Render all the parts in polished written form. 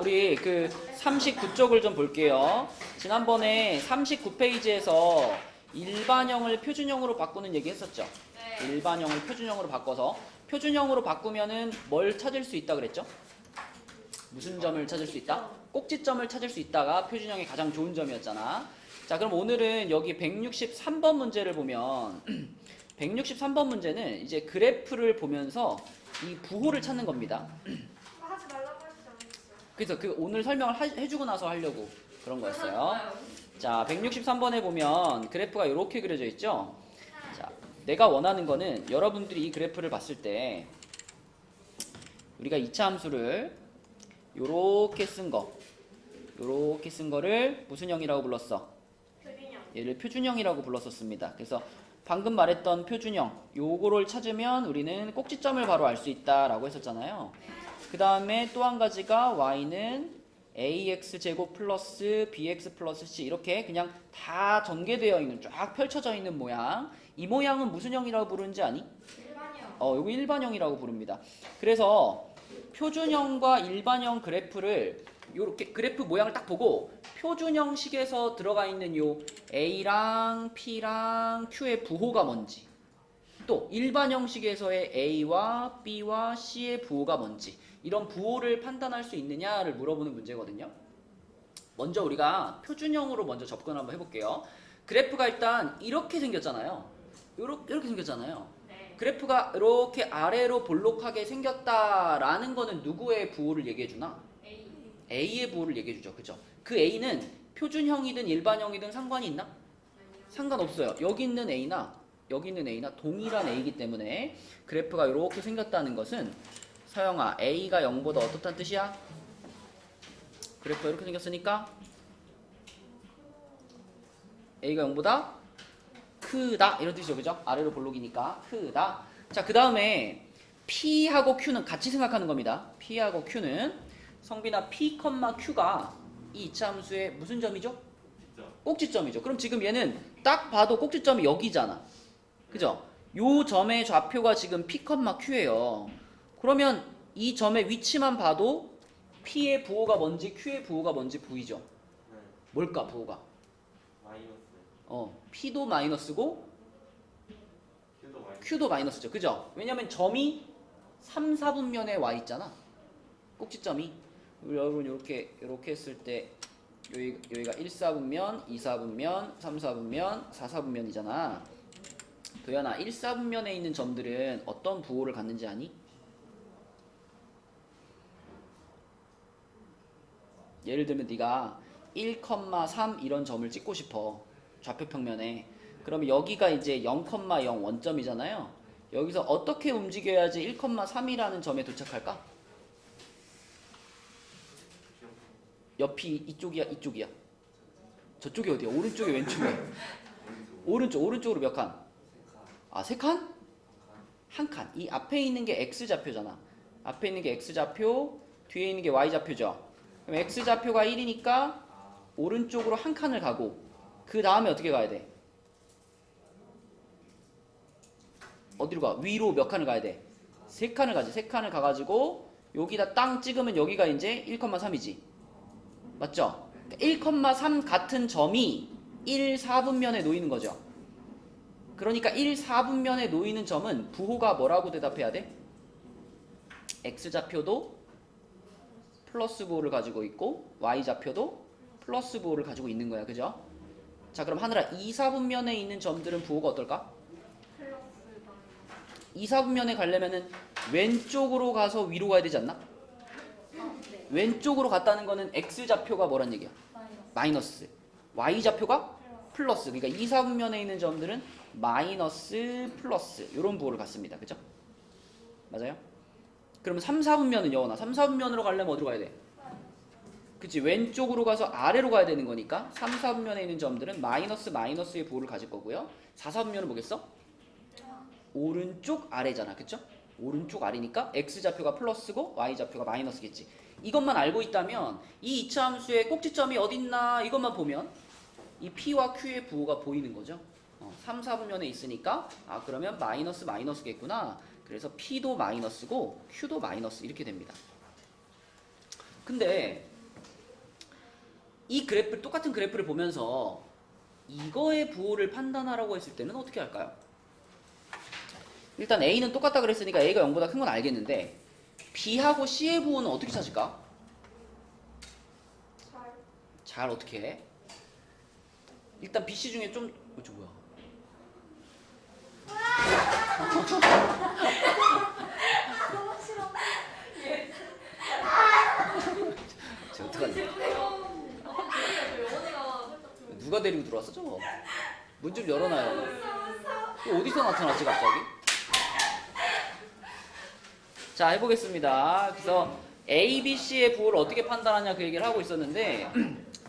우리 그 39쪽을 좀 볼게요. 지난번에 39페이지에서 일반형을 표준형으로 바꾸는 얘기 했었죠. 네. 일반형을 표준형으로 바꿔서 표준형으로 바꾸면은 뭘 찾을 수 있다 그랬죠? 무슨 점을 찾을 수 있다? 꼭지점을 찾을 수 있다가 표준형의 가장 좋은 점이었잖아. 자, 그럼 오늘은 여기 163번 문제를 보면 163번 문제는 이제 그래프를 보면서 이 부호를 찾는 겁니다. 하지 말라고 하시지 않았어요? 그래서 그 오늘 설명을 해주고 나서 하려고 그런 거였어요. 자, 163번에 보면 그래프가 이렇게 그려져 있죠. 자, 내가 원하는 거는 여러분들이 이 그래프를 봤을 때 우리가 이차 함수를 요렇게 쓴 거를 무슨 형이라고 불렀어? 표준형. 얘를 표준형이라고 불렀었습니다. 그래서 방금 말했던 표준형 요거를 찾으면 우리는 꼭지점을 바로 알 수 있다라고 했었잖아요. 그 다음에 또 한 가지가 y는 ax제곱 플러스 bx 플러스 c 이렇게 그냥 다 전개되어 있는 쫙 펼쳐져 있는 모양. 이 모양은 무슨 형이라고 부르는지 아니? 일반형. 요거 일반형이라고 부릅니다. 그래서 표준형과 일반형 그래프를 요렇게 그래프 모양을 딱 보고 표준형식에서 들어가 있는 요 A랑 P랑 Q의 부호가 뭔지 또 일반형식에서의 A와 B와 C의 부호가 뭔지 이런 부호를 판단할 수 있느냐를 물어보는 문제거든요. 먼저 우리가 표준형으로 먼저 접근을 한번 해볼게요. 그래프가 일단 이렇게 생겼잖아요. 이렇게 생겼잖아요. 네. 그래프가 이렇게 아래로 볼록하게 생겼다라는 거는 누구의 부호를 얘기해주나? A. A의 부호를 얘기해주죠. 그죠? 그 A는 표준형이든 일반형이든 상관이 있나? 아니요. 상관없어요. 여기 있는 A나 동일한 A이기 때문에 그래프가 이렇게 생겼다는 것은 서영아, A가 0보다 어떻다는 뜻이야? 그래프가 이렇게 생겼으니까 A가 0보다 크다 이런 뜻이죠. 그죠? 아래로 볼록이니까 크다. 자, 그 다음에 P하고 Q는 같이 생각하는 겁니다. P하고 Q는 성빈아 P, Q가 이 이차함수의 무슨 점이죠? 꼭지점이죠. 그럼 지금 얘는 딱 봐도 꼭지점이 여기잖아. 그죠? 요 점의 좌표가 지금 P, Q예요. 그러면 이 점의 위치만 봐도 P의 부호가 뭔지 Q의 부호가 뭔지 보이죠? 뭘까 부호가? P도 마이너스고 Q도 마이너스죠. 그죠? 왜냐면 점이 3, 4분면에 와 있잖아. 꼭지점이. 여러분 이렇게 했을 때 여기가 1, 4분면, 2, 4분면, 3, 4분면, 4, 4분면이잖아. 도연아, 1, 4분면에 있는 점들은 어떤 부호를 갖는지 아니? 예를 들면 네가 1, 3 이런 점을 찍고 싶어. 좌표 평면에. 그러면 여기가 이제 0,0 원점이잖아요. 여기서 어떻게 움직여야지 1,3이라는 점에 도착할까? 옆이 이쪽이야, 이쪽이야. 저쪽이 어디야? 오른쪽에 왼쪽에? 오른쪽으로 몇 칸? 아, 세 칸? 한 칸. 이 앞에 있는 게 X좌표잖아. 앞에 있는 게 X좌표, 뒤에 있는 게 Y좌표죠. 그럼 X좌표가 1이니까 오른쪽으로 한 칸을 가고 그 다음에 어떻게 가야 돼? 어디로 가? 위로 몇 칸을 가야 돼? 세 칸을 가지. 세 칸을 가가지고 여기다 땅 찍으면 여기가 이제 1,3이지. 맞죠? 1,3 같은 점이 1, 4분면에 놓이는 거죠. 그러니까 1, 4분면에 놓이는 점은 부호가 뭐라고 대답해야 돼? X좌표도 플러스 부호를 가지고 있고 Y좌표도 플러스 부호를 가지고 있는 거야. 그죠? 자, 그럼 하늘아 2, 4분면에 있는 점들은 부호가 어떨까? 플러스 2, 4분면에 가려면은 왼쪽으로 가서 위로 가야 되지 않나? 네. 왼쪽으로 갔다는 거는 X좌표가 뭐란 얘기야? 마이너스. Y좌표가 플러스. 그러니까 2, 4분면에 있는 점들은 마이너스 플러스 이런 부호를 갖습니다. 그죠? 맞아요? 그러면 3, 4분면은 여원아 3, 4분면으로 가려면 어디로 가야 돼? 그치? 왼쪽으로 가서 아래로 가야 되는 거니까 3, 4분면에 있는 점들은 마이너스의 부호를 가질 거고요. 4, 4분면은 뭐겠어? 오른쪽 아래잖아. 그쵸? 오른쪽 아래니까 X좌표가 플러스고 Y좌표가 마이너스겠지. 이것만 알고 있다면 이 이차함수의 꼭지점이 어딨나 이것만 보면 이 P와 Q의 부호가 보이는 거죠. 3, 4분면에 있으니까 그러면 마이너스겠구나. 그래서 P도 마이너스고 Q도 마이너스 이렇게 됩니다. 근데 이 그래프 똑같은 그래프를 보면서 이거의 부호를 판단하라고 했을 때는 어떻게 할까요? 일단 A는 똑같다 그랬으니까 A가 0보다 큰 건 알겠는데 B하고 C의 부호는 어떻게 찾을까? 잘 어떻게 해? 일단 B, C 중에 좀 저 뭐야? 너무 싫어. 저 어떡하냐? 누가 데리고 들어왔어 저거? 문 좀 열어놔요. 이거 어디서 나타났지 갑자기? 자 해보겠습니다. 그래서 A, B, C의 부호를 어떻게 판단하냐 그 얘기를 하고 있었는데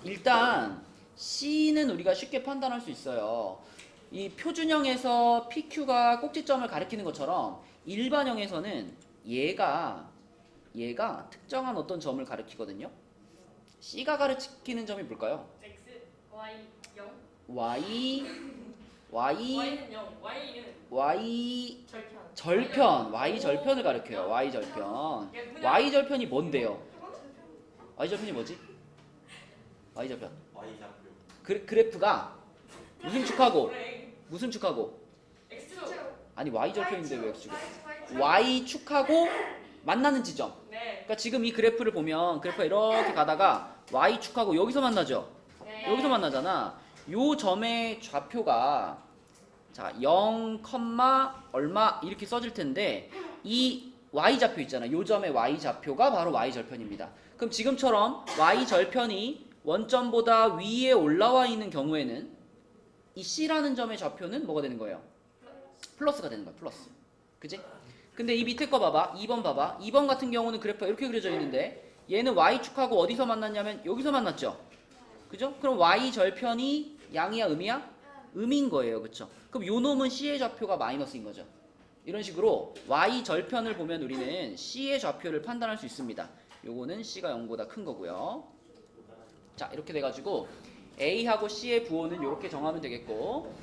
일단 C는 우리가 쉽게 판단할 수 있어요. 이 표준형에서 PQ가 꼭지점을 가리키는 것처럼 일반형에서는 얘가 특정한 어떤 점을 가리키거든요. C가 가리키는 점이 뭘까요? X, Y, 0. Y Y는 0. Y는 Y 절편. 절편 Y 절편을 가리켜요. Y 절편. Y 절편이 뭔데요? Y 절편이 뭐지? Y 절편. Y좌표. 그래프가 무슨 축하고 그래. 무슨 축하고 X. 아니 Y 절편인데 왜 X축? Y 축하고 만나는 지점. 네. 그러니까 지금 이 그래프를 보면 그래프가 이렇게 가다가 Y 축하고 여기서 만나죠. 네. 여기서 만나잖아. 요 점의 좌표가 자 0, 얼마 이렇게 써질 텐데 이 Y 좌표 있잖아. 요 점의 Y 좌표가 바로 Y 절편입니다. 그럼 지금처럼 Y 절편이 원점보다 위에 올라와 있는 경우에는 이 C라는 점의 좌표는 뭐가 되는 거예요? 플러스가 되는 거야. 플러스. 그지? 근데 이 밑에 거 봐봐. 2번 봐봐. 2번 같은 경우는 그래프가 이렇게 그려져 있는데 얘는 Y축하고 어디서 만났냐면 여기서 만났죠. 그죠? 그럼 Y 절편이 양이야 음이야? 음인 거예요. 그쵸? 그럼 요 놈은 C의 좌표가 마이너스인 거죠. 이런 식으로 Y 절편을 보면 우리는 C의 좌표를 판단할 수 있습니다. 요거는 C가 0보다 큰 거고요. 자 이렇게 돼가지고 A하고 C의 부호는 이렇게 정하면 되겠고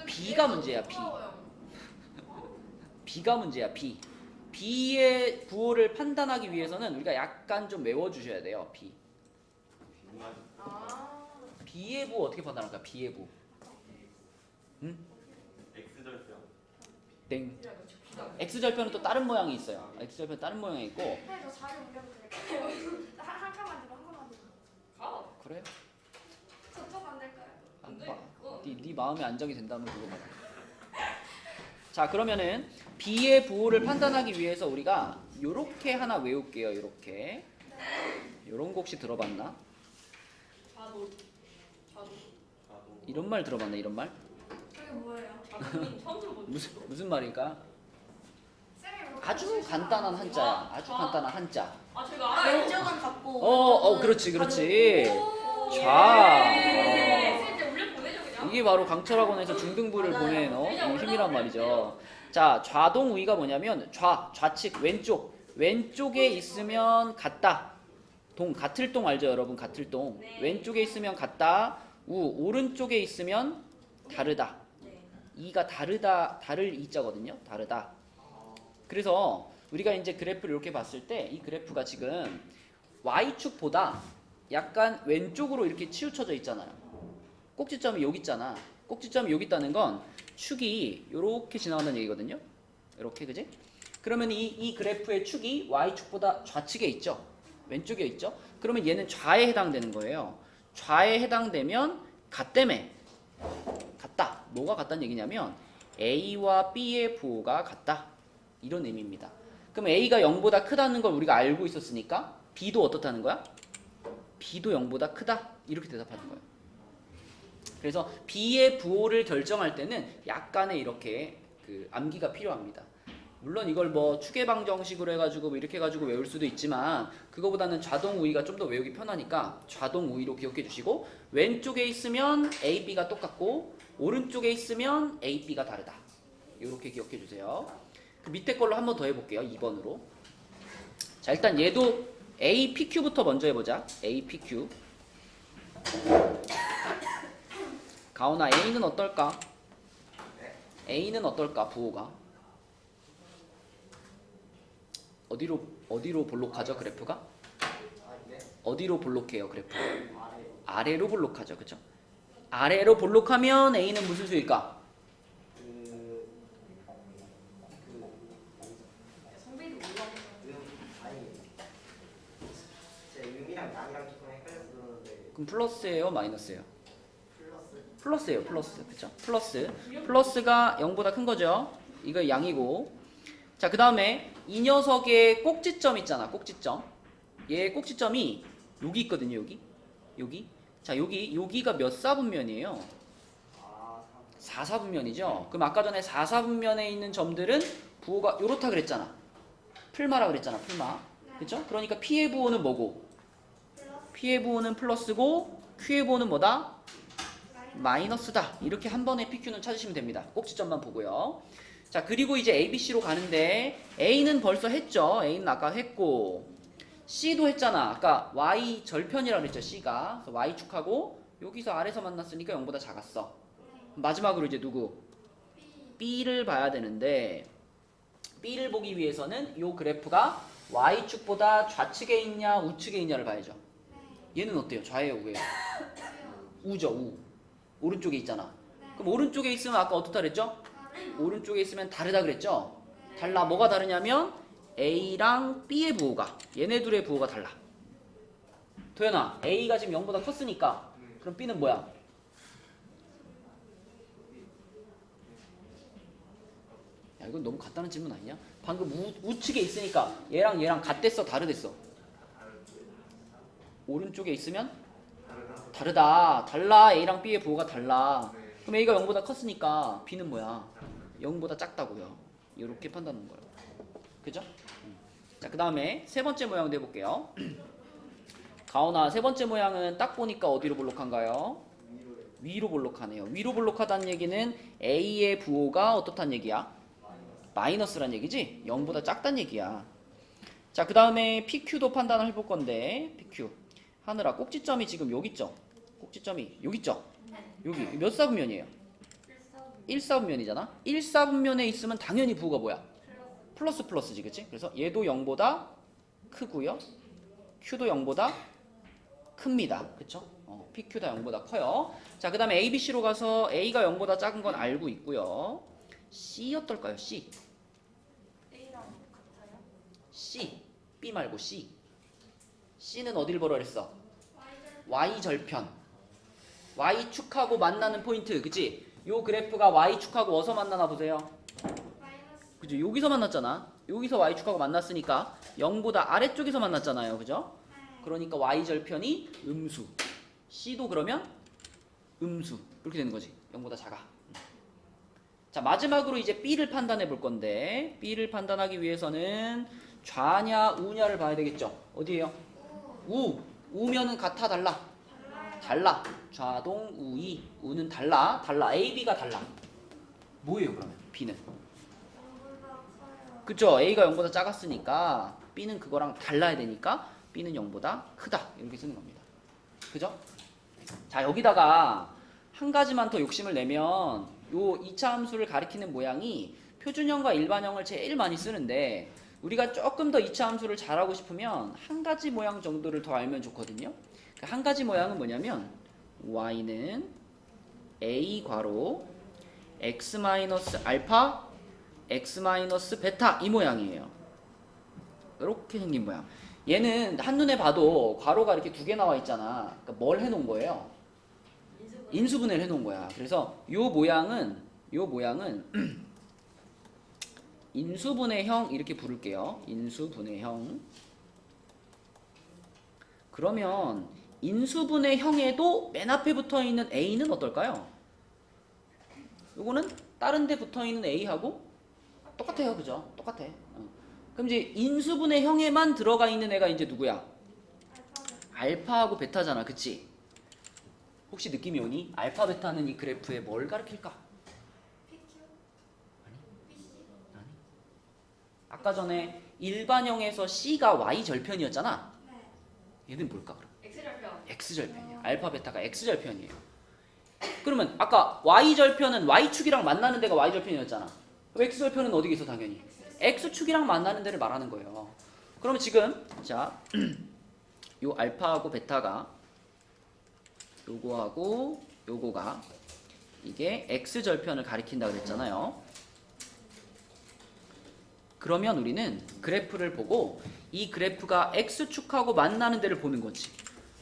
B가 문제야. B가 문제야. B의 부호를 판단하기 위해서는 우리가 약간 좀 외워주셔야 돼요. B의 부호 어떻게 판단할까? B의 부호. 응? X절편. 땡. X절편은 또 다른 모양이 있어요. X절편 다른 모양이 있고. 저 자리 옮겨도 될까요? 한 칸만 들어, 한 칸만 들어. 가. 그래? 저쪽 안 될까요? 안 봐. 네 마음에 안정이 된다면 그거 봐. 자 그러면은 B의 부호를 판단하기 위해서 우리가 요렇게 하나 외울게요. 요렇게. 요런 거 혹시 들어봤나? 좌도. 이런 말 들어봤나? 이런 말? 그게 뭐예요? 좌도님 처음 들어보는. 무슨 말일까? sem이 뭐 아주 간단한 한자야. 아주 간단한 한자. 아 제가 알아요. 왼쪽은 같고 그렇지. 오. 좌. 네. 이제 올려 보내죠 그냥. 이게 바로 강철학원에서 중등부를 보낸 이 힘이란 말이죠. 자, 좌동 우위가 뭐냐면 좌측 왼쪽에 있으면 같다. 같을 동 알죠, 여러분? 같을 동. 네. 왼쪽에 있으면 같다. 오른쪽에 있으면 다르다. 네. 이가 다를 이자거든요. 다르다. 그래서 우리가 이제 그래프를 이렇게 봤을 때 이 그래프가 지금 Y축보다 약간 왼쪽으로 이렇게 치우쳐져 있잖아요. 꼭지점이 여기 있잖아. 꼭지점이 여기 있다는 건 축이 이렇게 지나간다는 얘기거든요. 이렇게 그지? 그러면 이 그래프의 축이 Y축보다 좌측에 있죠. 왼쪽에 있죠. 그러면 얘는 좌에 해당되는 거예요. 좌에 해당되면 같다며. 같다. 뭐가 같다는 얘기냐면 A와 B의 부호가 같다. 이런 의미입니다. 그럼 A가 0보다 크다는 걸 우리가 알고 있었으니까 B도 어떻다는 거야? B도 0보다 크다. 이렇게 대답하는 거예요. 그래서 B의 부호를 결정할 때는 약간의 이렇게 그 암기가 필요합니다. 물론 이걸 뭐 추계방정식으로 해가지고 뭐 이렇게 해가지고 외울 수도 있지만 그거보다는 좌동 우위가 좀 더 외우기 편하니까 좌동 우위로 기억해 주시고 왼쪽에 있으면 A, B가 똑같고 오른쪽에 있으면 A, B가 다르다. 이렇게 기억해 주세요. 그 밑에 걸로 한 번 더 해볼게요. 2번으로. 자 일단 얘도 A, PQ부터 먼저 해보자. A, PQ. 가온아 A는 어떨까? A는 어떨까? 부호가 어디로 볼록하죠 그래프가? 어디로 볼록해요 그래프? 아래로 볼록하죠. 그쵸? 아래로 볼록하면 A는 무슨 수일까? 선배도 몰라. 아니 제 음이랑 양이랑 조금 헷갈렸었는데 그럼 플러스예요? 마이너스예요? 플러스 플러스예요. 플러스. 그쵸? 플러스. 플러스가 0보다 큰 거죠. 이거 양이고. 자, 그 다음에 이 녀석의 꼭지점 있잖아. 꼭지점. 얘의 꼭지점이 여기 있거든요. 여기. 자, 여기가 몇 사분면이에요? 4사분면이죠. 그럼 아까 전에 4사분면에 있는 점들은 부호가 요렇다 그랬잖아. 풀마라 그랬잖아. 풀마. 그쵸? 그러니까 P의 부호는 뭐고? P의 부호는 플러스고 Q의 부호는 뭐다? 마이너스다. 이렇게 한 번에 PQ는 찾으시면 됩니다. 꼭지점만 보고요. 자, 그리고 이제 ABC로 가는데 A는 벌써 했죠. A는 아까 했고 C도 했잖아. 아까 Y 절편이라고 그랬죠. C가. 그래서 Y축하고 여기서 아래서 만났으니까 0보다 작았어. 마지막으로 이제 누구? B를 봐야 되는데 B를 보기 위해서는 이 그래프가 Y축보다 좌측에 있냐 우측에 있냐를 봐야죠. 얘는 어때요? 좌예요? 우예요? 우죠. 우. 오른쪽에 있잖아. 그럼 오른쪽에 있으면 아까 어떻다 그랬죠? 오른쪽에 있으면 다르다 그랬죠? 달라. 뭐가 다르냐면 A랑 B의 부호가 얘네 둘의 부호가 달라. 도현아, A가 지금 0보다 컸으니까 그럼 B는 뭐야? 야, 이건 너무 간단한 질문 아니냐? 방금 우측에 있으니까 얘랑 같댔어? 다르댔어? 오른쪽에 있으면 다르다. 달라. A랑 B의 부호가 달라. 그럼 A가 0보다 컸으니까 B는 뭐야? 0보다 작다고요. 이렇게 판단하는 거예요. 그죠? 자, 그 다음에 세 번째 모양도 해볼게요. 가온아, 세 번째 모양은 딱 보니까 어디로 볼록한가요? 위로 볼록하네요. 위로 볼록하다는 얘기는 A의 부호가 어떻다는 얘기야? 마이너스란 얘기지? 0보다 작다는 얘기야. 자, 그 다음에 PQ도 판단을 해볼 건데 PQ 하느라 꼭지점이 지금 여기 있죠? 꼭지점이 여기 있죠? 여기 몇 사분면이에요? 1사분면이잖아? 1사분면에 있으면 당연히 부호가 뭐야? 플러스지, 그치? 그래서 얘도 0보다 크고요. Q도 0보다 큽니다. 그쵸? PQ 다 0보다 커요. 자, 그 다음에 ABC로 가서 A가 0보다 작은 건 알고 있고요. C 어떨까요? C. A랑 같아요? C. B 말고 C. C는 어딜 보라 그랬어? Y절편. Y축하고 만나는 포인트. 그치? 요 그래프가 Y축하고 어디서 만나나 보세요. 마이너스 그죠? 여기서 만났잖아. 여기서 Y축하고 만났으니까 0보다 아래쪽에서 만났잖아요. 그죠? 그러니까 Y절편이 음수. C도 그러면 음수. 이렇게 되는 거지. 0보다 작아. 자, 마지막으로 이제 B를 판단해 볼 건데 B를 판단하기 위해서는 좌냐 우냐를 봐야 되겠죠. 어디에요? 우. 우면은 같아 달라? 달라. 좌동 우이. 우는 달라. A, B가 달라. 뭐예요 그러면? B는? 0보다 커요. 그쵸? A가 0보다 작았으니까 B는 그거랑 달라야 되니까 B는 0보다 크다. 이렇게 쓰는 겁니다. 그죠? 자, 여기다가 한 가지만 더 욕심을 내면 요 2차 함수를 가리키는 모양이 표준형과 일반형을 제일 많이 쓰는데 우리가 조금 더 2차 함수를 잘하고 싶으면 한 가지 모양 정도를 더 알면 좋거든요. 그 한 가지 모양은 뭐냐면 y는 a 괄호 x 마이너스 알파 x 마이너스 베타 이 모양이에요. 이렇게 생긴 모양. 얘는 한눈에 봐도 괄호가 이렇게 두 개 나와 있잖아. 그러니까 뭘 해놓은 거예요? 인수분해를 해놓은 거야. 그래서 요 모양은 인수분해형 이렇게 부를게요. 인수분해형. 그러면 인수분해형에도 맨 앞에 붙어있는 A는 어떨까요? 요거는 다른 데 붙어있는 A하고 똑같아요. 그죠? 똑같아. 그럼 이제 인수분해형에만 들어가 있는 애가 이제 누구야? 알파하고 베타잖아. 그치? 혹시 느낌이 오니? 알파 베타는 이 그래프에 뭘 가리킬까? PQ? PC? 아니. 아까 전에 일반형에서 C가 Y절편이었잖아. 네. 얘는 뭘까 그럼? X절편. X절편이야. 알파 베타가 X절편이에요. 그러면 아까 Y절편은 Y축이랑 만나는 데가 Y절편이었잖아. 그럼 X절편은 어디에 있어 당연히? X축이랑 만나는 데를 말하는 거예요. 그러면 지금 자, 요 알파하고 베타가 요거하고 요거가 이게 x절편을 가리킨다 그랬잖아요. 그러면 우리는 그래프를 보고 이 그래프가 x축하고 만나는 데를 보는 거지.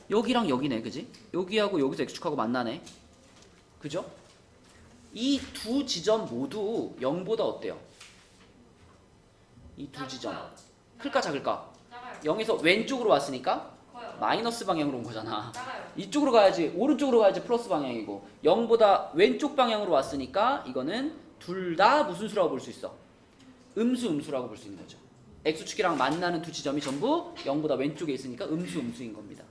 여기랑 여기네, 그지? 여기하고 여기서 x축하고 만나네. 그죠? 이 두 지점 모두 0보다 어때요? 이 두 지점 클까 작을까? 작아요. 0에서 왼쪽으로 왔으니까 커요. 마이너스 방향으로 온 거잖아. 작아요. 이쪽으로 가야지, 오른쪽으로 가야지 플러스 방향이고 0보다 왼쪽 방향으로 왔으니까 이거는 둘 다 무슨 수라고 볼 수 있어? 음수라고 볼 수 있는 거죠. x축이랑 만나는 두 지점이 전부 0보다 왼쪽에 있으니까 음수인 겁니다.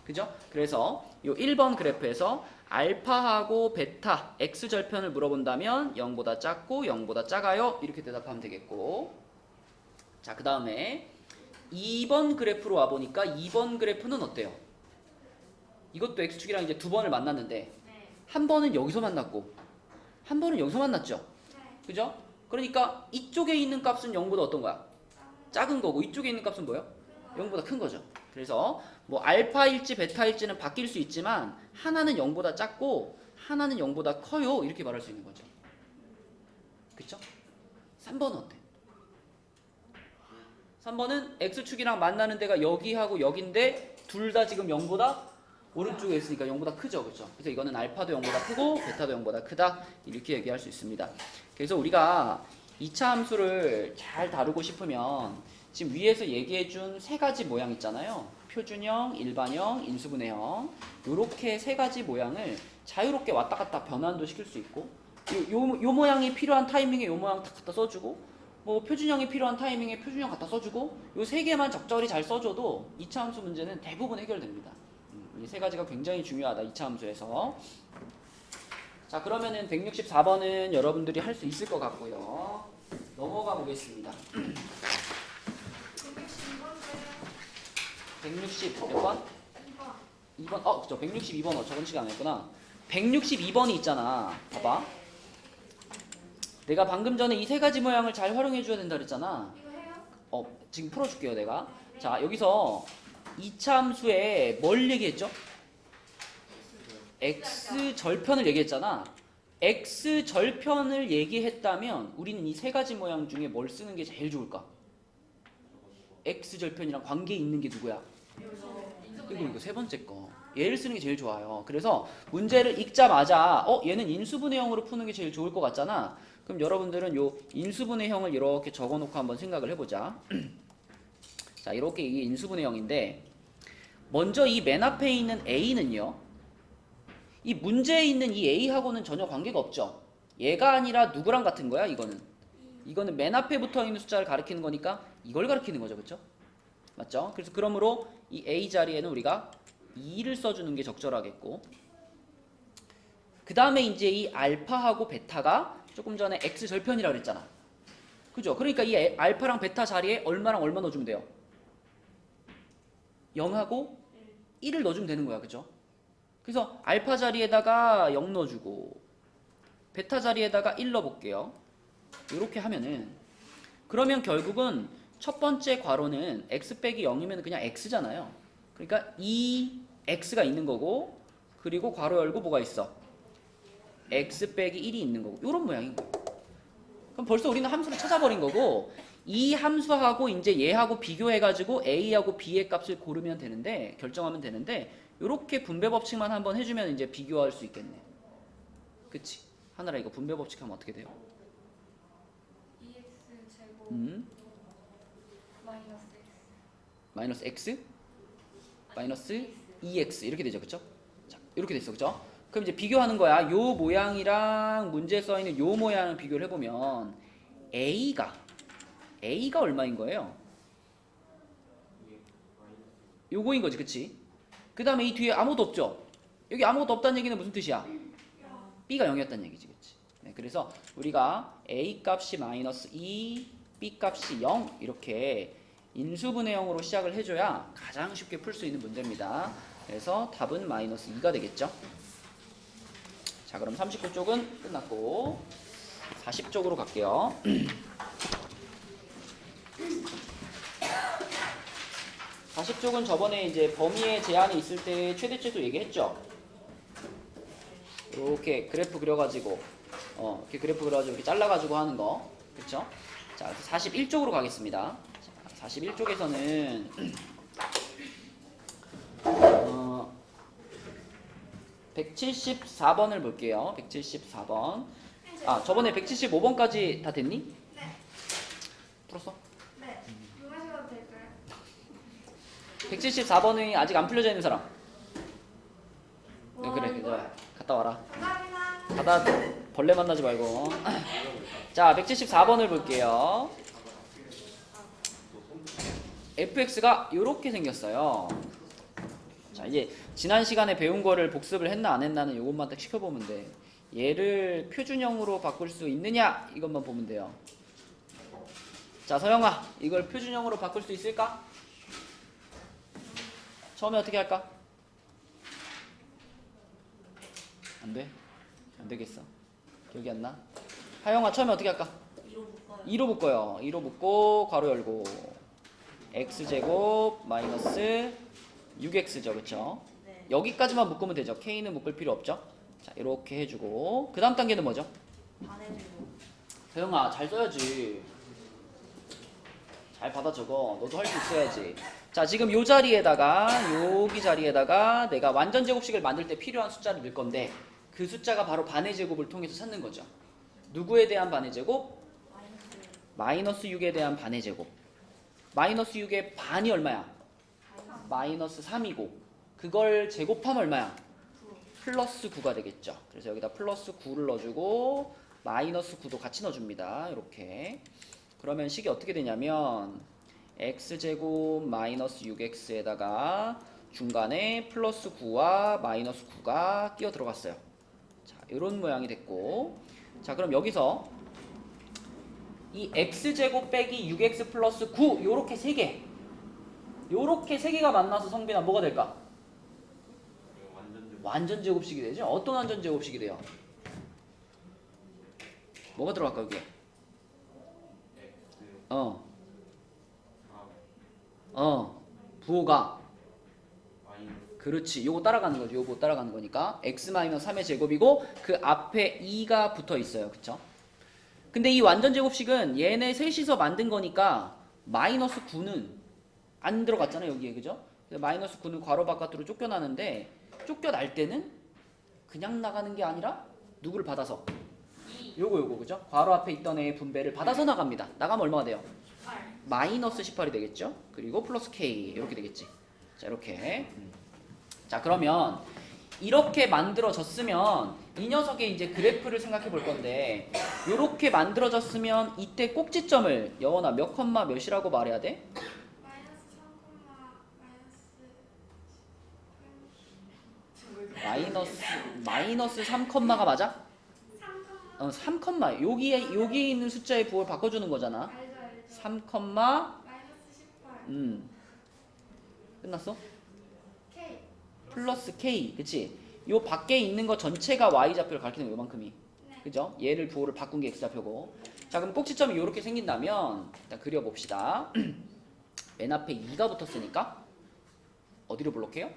그죠? 그래서 이 1번 그래프에서 알파하고 베타 x절편을 물어본다면 0보다 작고 0보다 작아요. 이렇게 대답하면 되겠고, 자, 그 다음에 2번 그래프로 와보니까 2번 그래프는 어때요? 이것도 x축이랑 이제 두 번을 만났는데 네. 한 번은 여기서 만났고 한 번은 여기서 만났죠. 네. 그죠? 그러니까 이쪽에 있는 값은 0보다 어떤 거야? 작은 거고 이쪽에 있는 값은 뭐예요? 0보다 큰 거죠. 그래서 뭐 알파일지 베타일지는 바뀔 수 있지만 하나는 0보다 작고 하나는 0보다 커요. 이렇게 말할 수 있는 거죠. 그쵸? 3번은 어때? 3번은 x축이랑 만나는 데가 여기하고 여기인데 둘 다 지금 0보다 오른쪽에 있으니까 0보다 크죠. 그렇죠? 그래서 이거는 알파도 0보다 크고 베타도 0보다 크다. 이렇게 얘기할 수 있습니다. 그래서 우리가 2차 함수를 잘 다루고 싶으면 지금 위에서 얘기해준 세 가지 모양 있잖아요. 표준형, 일반형, 인수분해형. 요렇게 세 가지 모양을 자유롭게 왔다 갔다 변환도 시킬 수 있고, 요 모양이 필요한 타이밍에 요 모양 딱 갖다 써주고, 뭐 표준형이 필요한 타이밍에 표준형 갖다 써주고, 요 세 개만 적절히 잘 써줘도 2차 함수 문제는 대부분 해결됩니다. 이 세 가지가 굉장히 중요하다, 2차 함수에서. 자, 그러면은 164번은 여러분들이 할 수 있을 것 같고요. 넘어가 보겠습니다. 160 몇 번? 2번. 그쵸. 162번 저번 시간에 했구나. 162번이 있잖아. 봐봐. 내가 방금 전에 이 세 가지 모양을 잘 활용해 줘야 된다 그랬잖아. 이거 해요? 지금 풀어줄게요, 내가. 자, 여기서 2차 함수에 뭘 얘기했죠? x절편을 얘기했잖아. x절편을 얘기했다면 우리는 이 세 가지 모양 중에 뭘 쓰는 게 제일 좋을까? x절편이랑 관계 있는 게 누구야? 이거 세 번째 거. 얘를 쓰는 게 제일 좋아요. 그래서 문제를 읽자마자 얘는 인수분해형으로 푸는 게 제일 좋을 것 같잖아. 그럼 여러분들은 요 인수분해형을 이렇게 적어놓고 한번 생각을 해보자. 자, 이렇게 이게 인수분해형인데, 먼저 이 맨 앞에 있는 a는요, 이 문제에 있는 이 a하고는 전혀 관계가 없죠. 얘가 아니라 누구랑 같은 거야? 이거는 맨 앞에 붙어 있는 숫자를 가리키는 거니까 이걸 가리키는 거죠. 그렇죠? 맞죠? 그래서 그러므로 이 a 자리에는 우리가 2를 써주는 게 적절하겠고, 그 다음에 이제 이 알파하고 베타가 조금 전에 x절편이라고 그랬잖아. 그죠? 그러니까 이 알파랑 베타 자리에 얼마랑 얼마 넣어주면 돼요? 0하고 1을 넣어주면 되는 거야. 그죠? 그래서 알파 자리에다가 0 넣어주고 베타 자리에다가 1 넣어볼게요. 이렇게 하면은, 그러면 결국은 첫 번째 괄호는 x 빼기 0이면 그냥 x잖아요. 그러니까 이 x가 있는 거고, 그리고 괄호 열고 뭐가 있어? x 빼기 1이 있는 거고, 이런 모양인 거예요. 그럼 벌써 우리는 함수를 찾아버린 거고, 이 함수하고 이제 얘하고 비교해가지고 a하고 b의 값을 고르면 되는데, 결정하면 되는데, 이렇게 분배 법칙만 한번 해주면 이제 비교할 수 있겠네. 그치? 하늘아, 이거 분배 법칙 하면 어떻게 돼요? 2x 제곱 마이너스 x 마이너스 2x 이렇게 되죠. 그쵸? 자, 이렇게 됐어. 그쵸? 그럼 이제 비교하는 거야. 요 모양이랑 문제에 써있는 요 모양을 비교를 해보면 a가 얼마인 거예요? 요거인 거지. 그치? 그 다음에 이 뒤에 아무것도 없죠? 여기 아무것도 없다는 얘기는 무슨 뜻이야? b가 0이었다는 얘기지. 그치? 네, 그래서 우리가 a 값이 마이너스 2, b 값이 0 이렇게 인수분해형으로 시작을 해줘야 가장 쉽게 풀 수 있는 문제입니다. 그래서 답은 마이너스 2가 되겠죠. 자, 그럼 39쪽은 끝났고 40쪽으로 갈게요. 40쪽은 저번에 이제 범위의 제한이 있을 때 최대치도 얘기했죠. 이렇게 그래프 그려가지고 이렇게 그래프 그려가지고 이렇게 잘라가지고 하는 거, 그렇죠? 자, 41쪽으로 가겠습니다. 자, 41쪽에서는 174번을 볼게요. 174번. 아, 저번에 175번까지 다 됐니? 네. 풀었어? 네. 이용하셔도 될까요? 174번이 아직 안 풀려져 있는 사람. 네, 와, 그래, 이거요? 갔다 와라. 감사합니다. 가다 벌레 만나지 말고. 자, 174번을 볼게요. fx가 이렇게 생겼어요. 자, 이제 지난 시간에 배운 거를 복습을 했나 안 했나는 이것만 딱 시켜보면 돼. 얘를 표준형으로 바꿀 수 있느냐 이것만 보면 돼요. 자, 서영아, 이걸 표준형으로 바꿀 수 있을까? 처음에 어떻게 할까? 안 돼? 안 되겠어. 기억이 안 나? 하영아, 처음에 어떻게 할까? 2로 묶어요. 2로 묶고 괄호 열고 x제곱 마이너스 6x죠, 그쵸? 네. 여기까지만 묶으면 되죠. k는 묶을 필요 없죠. 자, 이렇게 해주고 그 다음 단계는 뭐죠? 반해주고. 서영아, 잘 써야지. 잘 받아 적어. 너도 할 수 있어야지. 자, 지금 요 자리에다가 여기 자리에다가 내가 완전 제곱식을 만들 때 필요한 숫자를 넣을 건데 그 숫자가 바로 반의 제곱을 통해서 찾는 거죠. 누구에 대한 반의 제곱? 마이너스 6에 대한 반의 제곱. 마이너스 6의 반이 얼마야? 마이너스 3이고 그걸 제곱하면 얼마야? 플러스 9가 되겠죠. 그래서 여기다 플러스 9를 넣어주고 마이너스 9도 같이 넣어줍니다. 이렇게. 그러면 식이 어떻게 되냐면 x제곱 마이너스 6x에다가 중간에 플러스 9와 마이너스 9가 끼어 들어갔어요. 자, 이런 모양이 됐고, 자, 그럼 여기서 이 x제곱 빼기 6x 플러스 9 요렇게 3개, 요렇게 3개가 만나서 성빈아 뭐가 될까? 완전 제곱식이 되죠. 어떤 완전 제곱식이 돼요? 뭐가 들어갈까 여기? 부호가 그렇지. 요거 따라가는 거죠. 요거 따라가는 거니까 x-3의 제곱이고 그 앞에 2가 붙어 있어요. 그쵸? 근데 이 완전 제곱식은 얘네 셋이서 만든 거니까 마이너스 9는 안 들어갔잖아요. 여기에. 그죠? 그래서 마이너스 9는 괄호 바깥으로 쫓겨나는데 쫓겨날 때는 그냥 나가는 게 아니라 누구를 받아서? 요거 그죠? 괄호 앞에 있던 애의 분배를 받아서 나갑니다. 나가면 얼마가 돼요? 마이너스 18이 되겠죠? 그리고 플러스 k 이렇게 되겠지. 자, 이렇게. 자, 그러면 이렇게 만들어졌으면 이 녀석의 이제 그래프를 생각해 볼 건데 이렇게 만들어졌으면 이때 꼭지점을 여원아 몇 컴마 몇이라고 말해야 돼? 마이너스 3 컴마가 맞아? 3 컴마. 여기에 있는 숫자의 부호를 바꿔주는 거잖아. 3 컴마 끝났어? K. 플러스 k. 그치? 요 밖에 있는 거 전체가 y좌표를 가리키는 요만큼이. 네. 그죠? 얘를 부호를 바꾼 게 x좌표고. 자, 그럼 꼭지점이 이렇게 생긴다면 일단 그려봅시다. 맨 앞에 2가 붙었으니까 어디로 블록해요?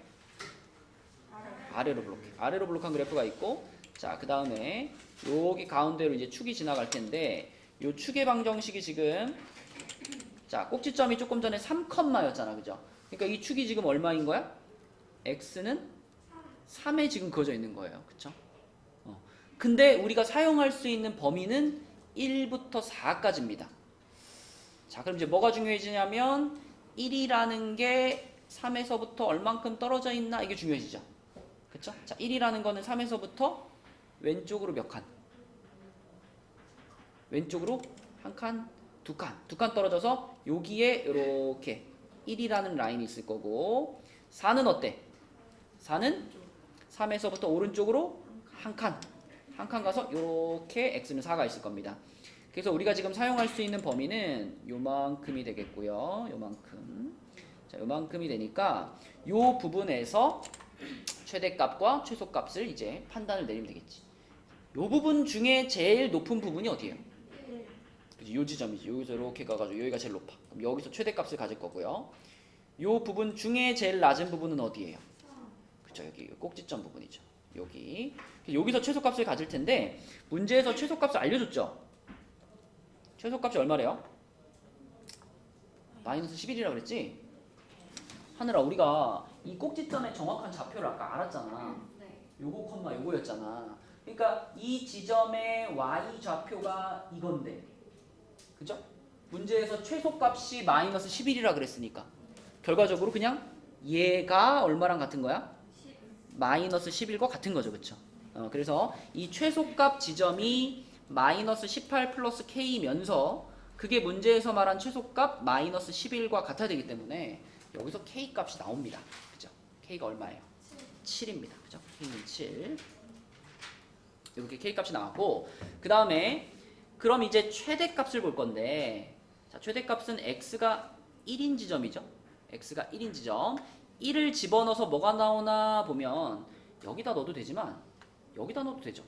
아래로 블록해. 아래로 블록한 그래프가 있고, 자, 그 다음에 여기 가운데로 이제 축이 지나갈 텐데 요 축의 방정식이 지금, 자, 꼭지점이 조금 전에 3컴마였잖아. 그죠? 그러니까 이 축이 지금 얼마인 거야? x는 3에 지금 그어져 있는 거예요. 그쵸? 근데 우리가 사용할 수 있는 범위는 1부터 4까지입니다. 자, 그럼 이제 뭐가 중요해지냐면 1이라는 게 3에서부터 얼만큼 떨어져 있나 이게 중요해지죠. 그쵸? 자, 1이라는 거는 3에서부터 왼쪽으로 몇 칸? 왼쪽으로 한 칸, 두 칸 떨어져서 여기에 이렇게 1이라는 라인이 있을 거고, 4는 어때? 4는 3에서부터 오른쪽으로 한 칸 가서 이렇게 x는 4가 있을 겁니다. 그래서 우리가 지금 사용할 수 있는 범위는 요만큼이 되겠고요. 요만큼. 자, 요만큼이 되니까 요 부분에서 최대값과 최소값을 이제 판단을 내리면 되겠지. 요 부분 중에 제일 높은 부분이 어디예요? 그치, 요 지점이지. 여기서 이렇게 가가지고 여기가 제일 높아. 그럼 여기서 최대값을 가질 거고요. 요 부분 중에 제일 낮은 부분은 어디예요? 그쵸, 여기 꼭지점 부분이죠. 여기서 최소값을 가질 텐데 문제에서 최소값을 알려줬죠. 최소값이 얼마래요? 마이너스 11이라고 그랬지? 하늘아, 우리가 이 꼭지점의 정확한 좌표를 아까 알았잖아. 네. 요거 콤마 요거였잖아. 그러니까 이 지점의 y 좌표가 이건데, 그죠? 문제에서 최소값이 마이너스 11이라 그랬으니까 결과적으로 그냥 얘가 얼마랑 같은 거야? 마이너스 11과 같은 거죠, 그쵸? 그래서 이 최소값 지점이 마이너스 18 플러스 k면서 그게 문제에서 말한 최소값 마이너스 11과 같아야 되기 때문에 여기서 k 값이 나옵니다. 그죠? k가 얼마예요? 7입니다. 그죠? k는 7. 이렇게 k 값이 나왔고, 그 다음에 그럼 이제 최대값을 볼 건데, 자, 최대값은 x가 1인 지점이죠. x가 1인 지점. 1을 집어넣어서 뭐가 나오나 보면 여기다 넣어도 되지만 여기다 넣어도 되죠.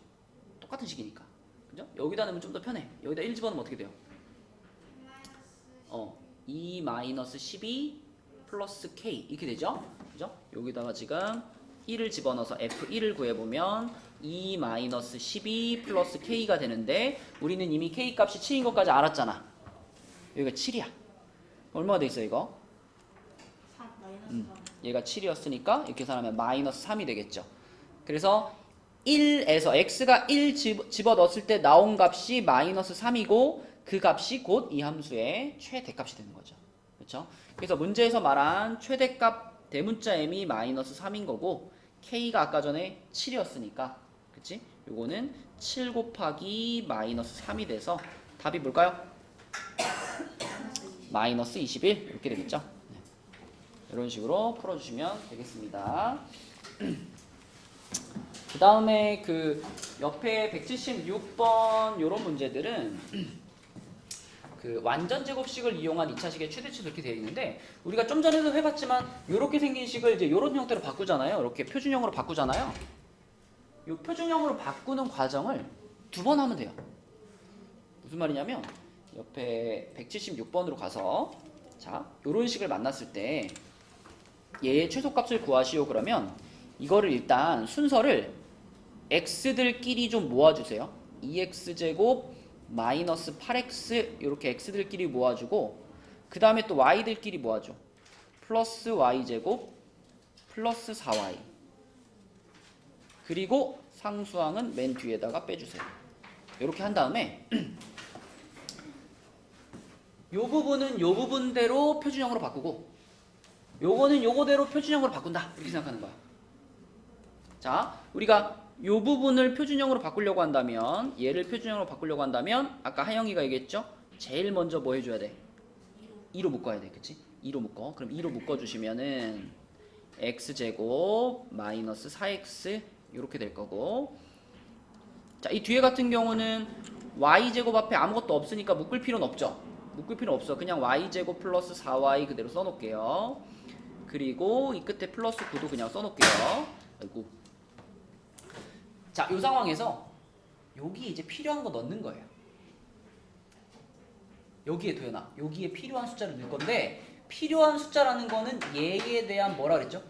똑같은 식이니까. 그죠? 여기다 넣으면 좀 더 편해. 여기다 1 집어넣으면 어떻게 돼요? 2 마이너스 12 플러스 k 이렇게 되죠? 그죠? 여기다가 지금 1을 집어넣어서 f1을 구해보면 2 마이너스 12 플러스 k가 되는데 우리는 이미 k 값이 7인 것까지 알았잖아. 여기가 7이야. 얼마가 돼 있어 이거? 3 마이너스 3. 얘가 7이었으니까 이렇게 계산하면 마이너스 3이 되겠죠. 그래서 1에서 x가 1 집어넣었을 때 나온 값이 마이너스 3이고 그 값이 곧 이 함수의 최대값이 되는 거죠. 그렇죠? 그래서 문제에서 말한 최대값 대문자 m이 마이너스 3인 거고 k가 아까 전에 7이었으니까 그치? 요거는 7 곱하기 마이너스 3이 돼서 답이 뭘까요? 마이너스 21 이렇게 되겠죠. 네. 이런 식으로 풀어주시면 되겠습니다. 그 다음에 그 옆에 176번 요런 문제들은 그 완전 제곱식을 이용한 2차식의 최대치도 이렇게 되어 있는데 우리가 좀 전에도 해봤지만 이렇게 생긴 식을 이제 이런 형태로 바꾸잖아요. 이렇게 표준형으로 바꾸잖아요. 이 표준형으로 바꾸는 과정을 2번 하면 돼요. 무슨 말이냐면 옆에 176번으로 가서 자 이런 식을 만났을 때 얘의 최소값을 구하시오 그러면 이거를 일단 순서를 x들끼리 좀 모아주세요. 2x제곱 마이너스 8x 이렇게 x들끼리 모아주고 그 다음에 또 y들끼리 모아줘. 플러스 y제곱 플러스 4y 그리고 상수항은 맨 뒤에다가 빼주세요. 이렇게 한 다음에 요 부분은 요 부분대로 표준형으로 바꾸고 요거는 요거대로 표준형으로 바꾼다 이렇게 생각하는 거야. 자, 우리가 요 부분을 표준형으로 바꾸려고 한다면 얘를 표준형으로 바꾸려고 한다면 아까 하영이가 얘기했죠? 제일 먼저 뭐 해줘야 돼? 2로 묶어야 돼. 그치? 2로 묶어. 그럼 2로 묶어주시면은 x제곱 마이너스 4x 이렇게 될 거고 자, 이 뒤에 같은 경우는 y제곱 앞에 아무것도 없으니까 묶을 필요는 없죠? 묶을 필요 없어. 그냥 y제곱 플러스 4y 그대로 써놓을게요. 그리고 이 끝에 플러스 9도 그냥 써놓을게요. 아이고. 자, 이 상황에서 여기 이제 필요한 거 넣는 거예요. 여기에 도연아, 여기에 필요한 숫자를 넣을 건데 필요한 숫자라는 거는 얘에 대한 뭐라 그랬죠?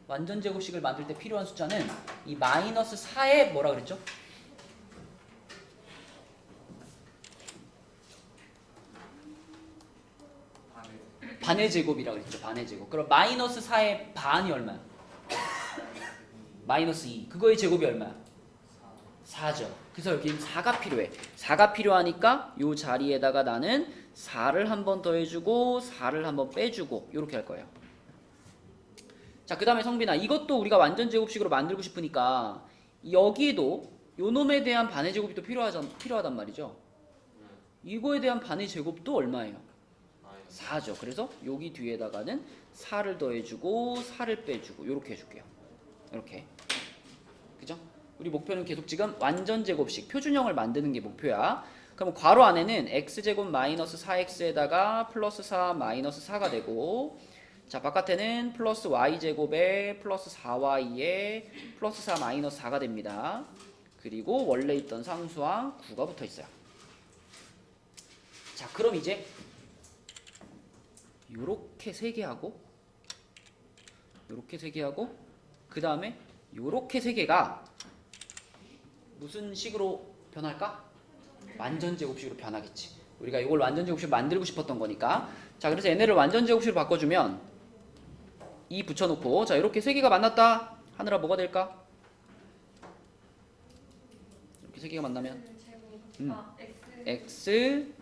완전 제곱식을 만들 때 필요한 숫자는 이 마이너스 4에 뭐라 그랬죠? 반의 제곱이라고 그랬죠. 반의 제곱. 그럼 마이너스 4의 반이 얼마야? 마이너스 2. 그거의 제곱이 얼마야? 4죠. 그래서 여기 4가 필요해. 4가 필요하니까 이 자리에다가 나는 4를 한 번 더해주고 4를 한 번 빼주고 이렇게 할 거예요. 자, 그 다음에 성빈아, 이것도 우리가 완전 제곱식으로 만들고 싶으니까 여기에도 요 놈에 대한 반의 제곱이 또 필요하단 말이죠. 이거에 대한 반의 제곱도 얼마예요? 4죠. 그래서 여기 뒤에다가는 4를 더해주고 4를 빼주고 이렇게 해줄게요. 이렇게. 그죠? 우리 목표는 계속 지금 완전 제곱식 표준형을 만드는 게 목표야. 그럼 괄호 안에는 x제곱 마이너스 4x에다가 플러스 4 마이너스 4가 되고 자, 바깥에는 플러스 y제곱에 플러스 4y에 플러스 4 마이너스 4가 됩니다. 그리고 원래 있던 상수항 9가 붙어 있어요. 자, 그럼 이제 요렇게 3개 하고 요렇게 3개 하고 그 그 다음에 요렇게 세 개가 무슨 식으로 변할까? 완전제곱식으로 변하겠지. 우리가 이걸 완전제곱식 만들고 싶었던 거니까. 자, 그래서 얘네를 완전제곱식으로 바꿔주면 2 붙여놓고, 자, 이렇게 세 개가 만났다 하느라 뭐가 될까? 이렇게 세 개가 만나면 x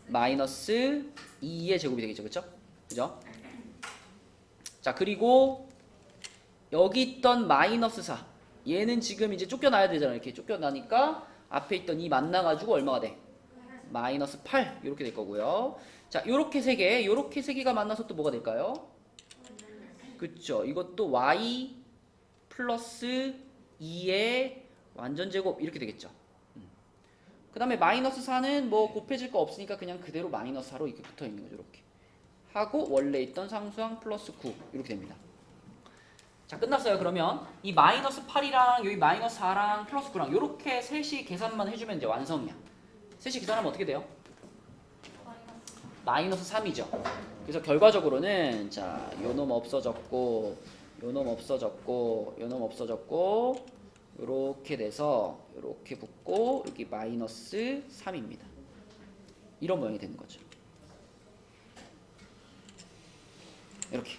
마이너스 2의 제곱이 되겠죠. 그쵸? 그죠? 자, 그리고 여기 있던 마이너스 4 얘는 지금 이제 쫓겨나야 되잖아. 이렇게 쫓겨나니까 앞에 있던 2 만나가지고 얼마가 돼? 마이너스 8 이렇게 될 거고요. 자, 요렇게 세 개가 만나서 또 뭐가 될까요? 그쵸? 이것도 y 플러스 2의 완전제곱 이렇게 되겠죠. 그 다음에 마이너스 4는 뭐 곱해질 거 없으니까 그냥 그대로 마이너스 4로 이렇게 붙어 있는 거죠. 이렇게 하고 원래 있던 상수항 플러스 9 이렇게 됩니다. 자, 끝났어요. 그러면 이 마이너스 8이랑 여기 마이너스 4랑 플러스 9랑 이렇게 셋이 계산만 해주면 이제 완성이야. 셋이 계산하면 어떻게 돼요? 마이너스 3이죠. 그래서 결과적으로는 자, 요 놈 없어졌고 요 놈 없어졌고 요 놈 없어졌고 요렇게 돼서 요렇게 붙고 여기 마이너스 3입니다. 이런 모양이 되는 거죠. 이렇게.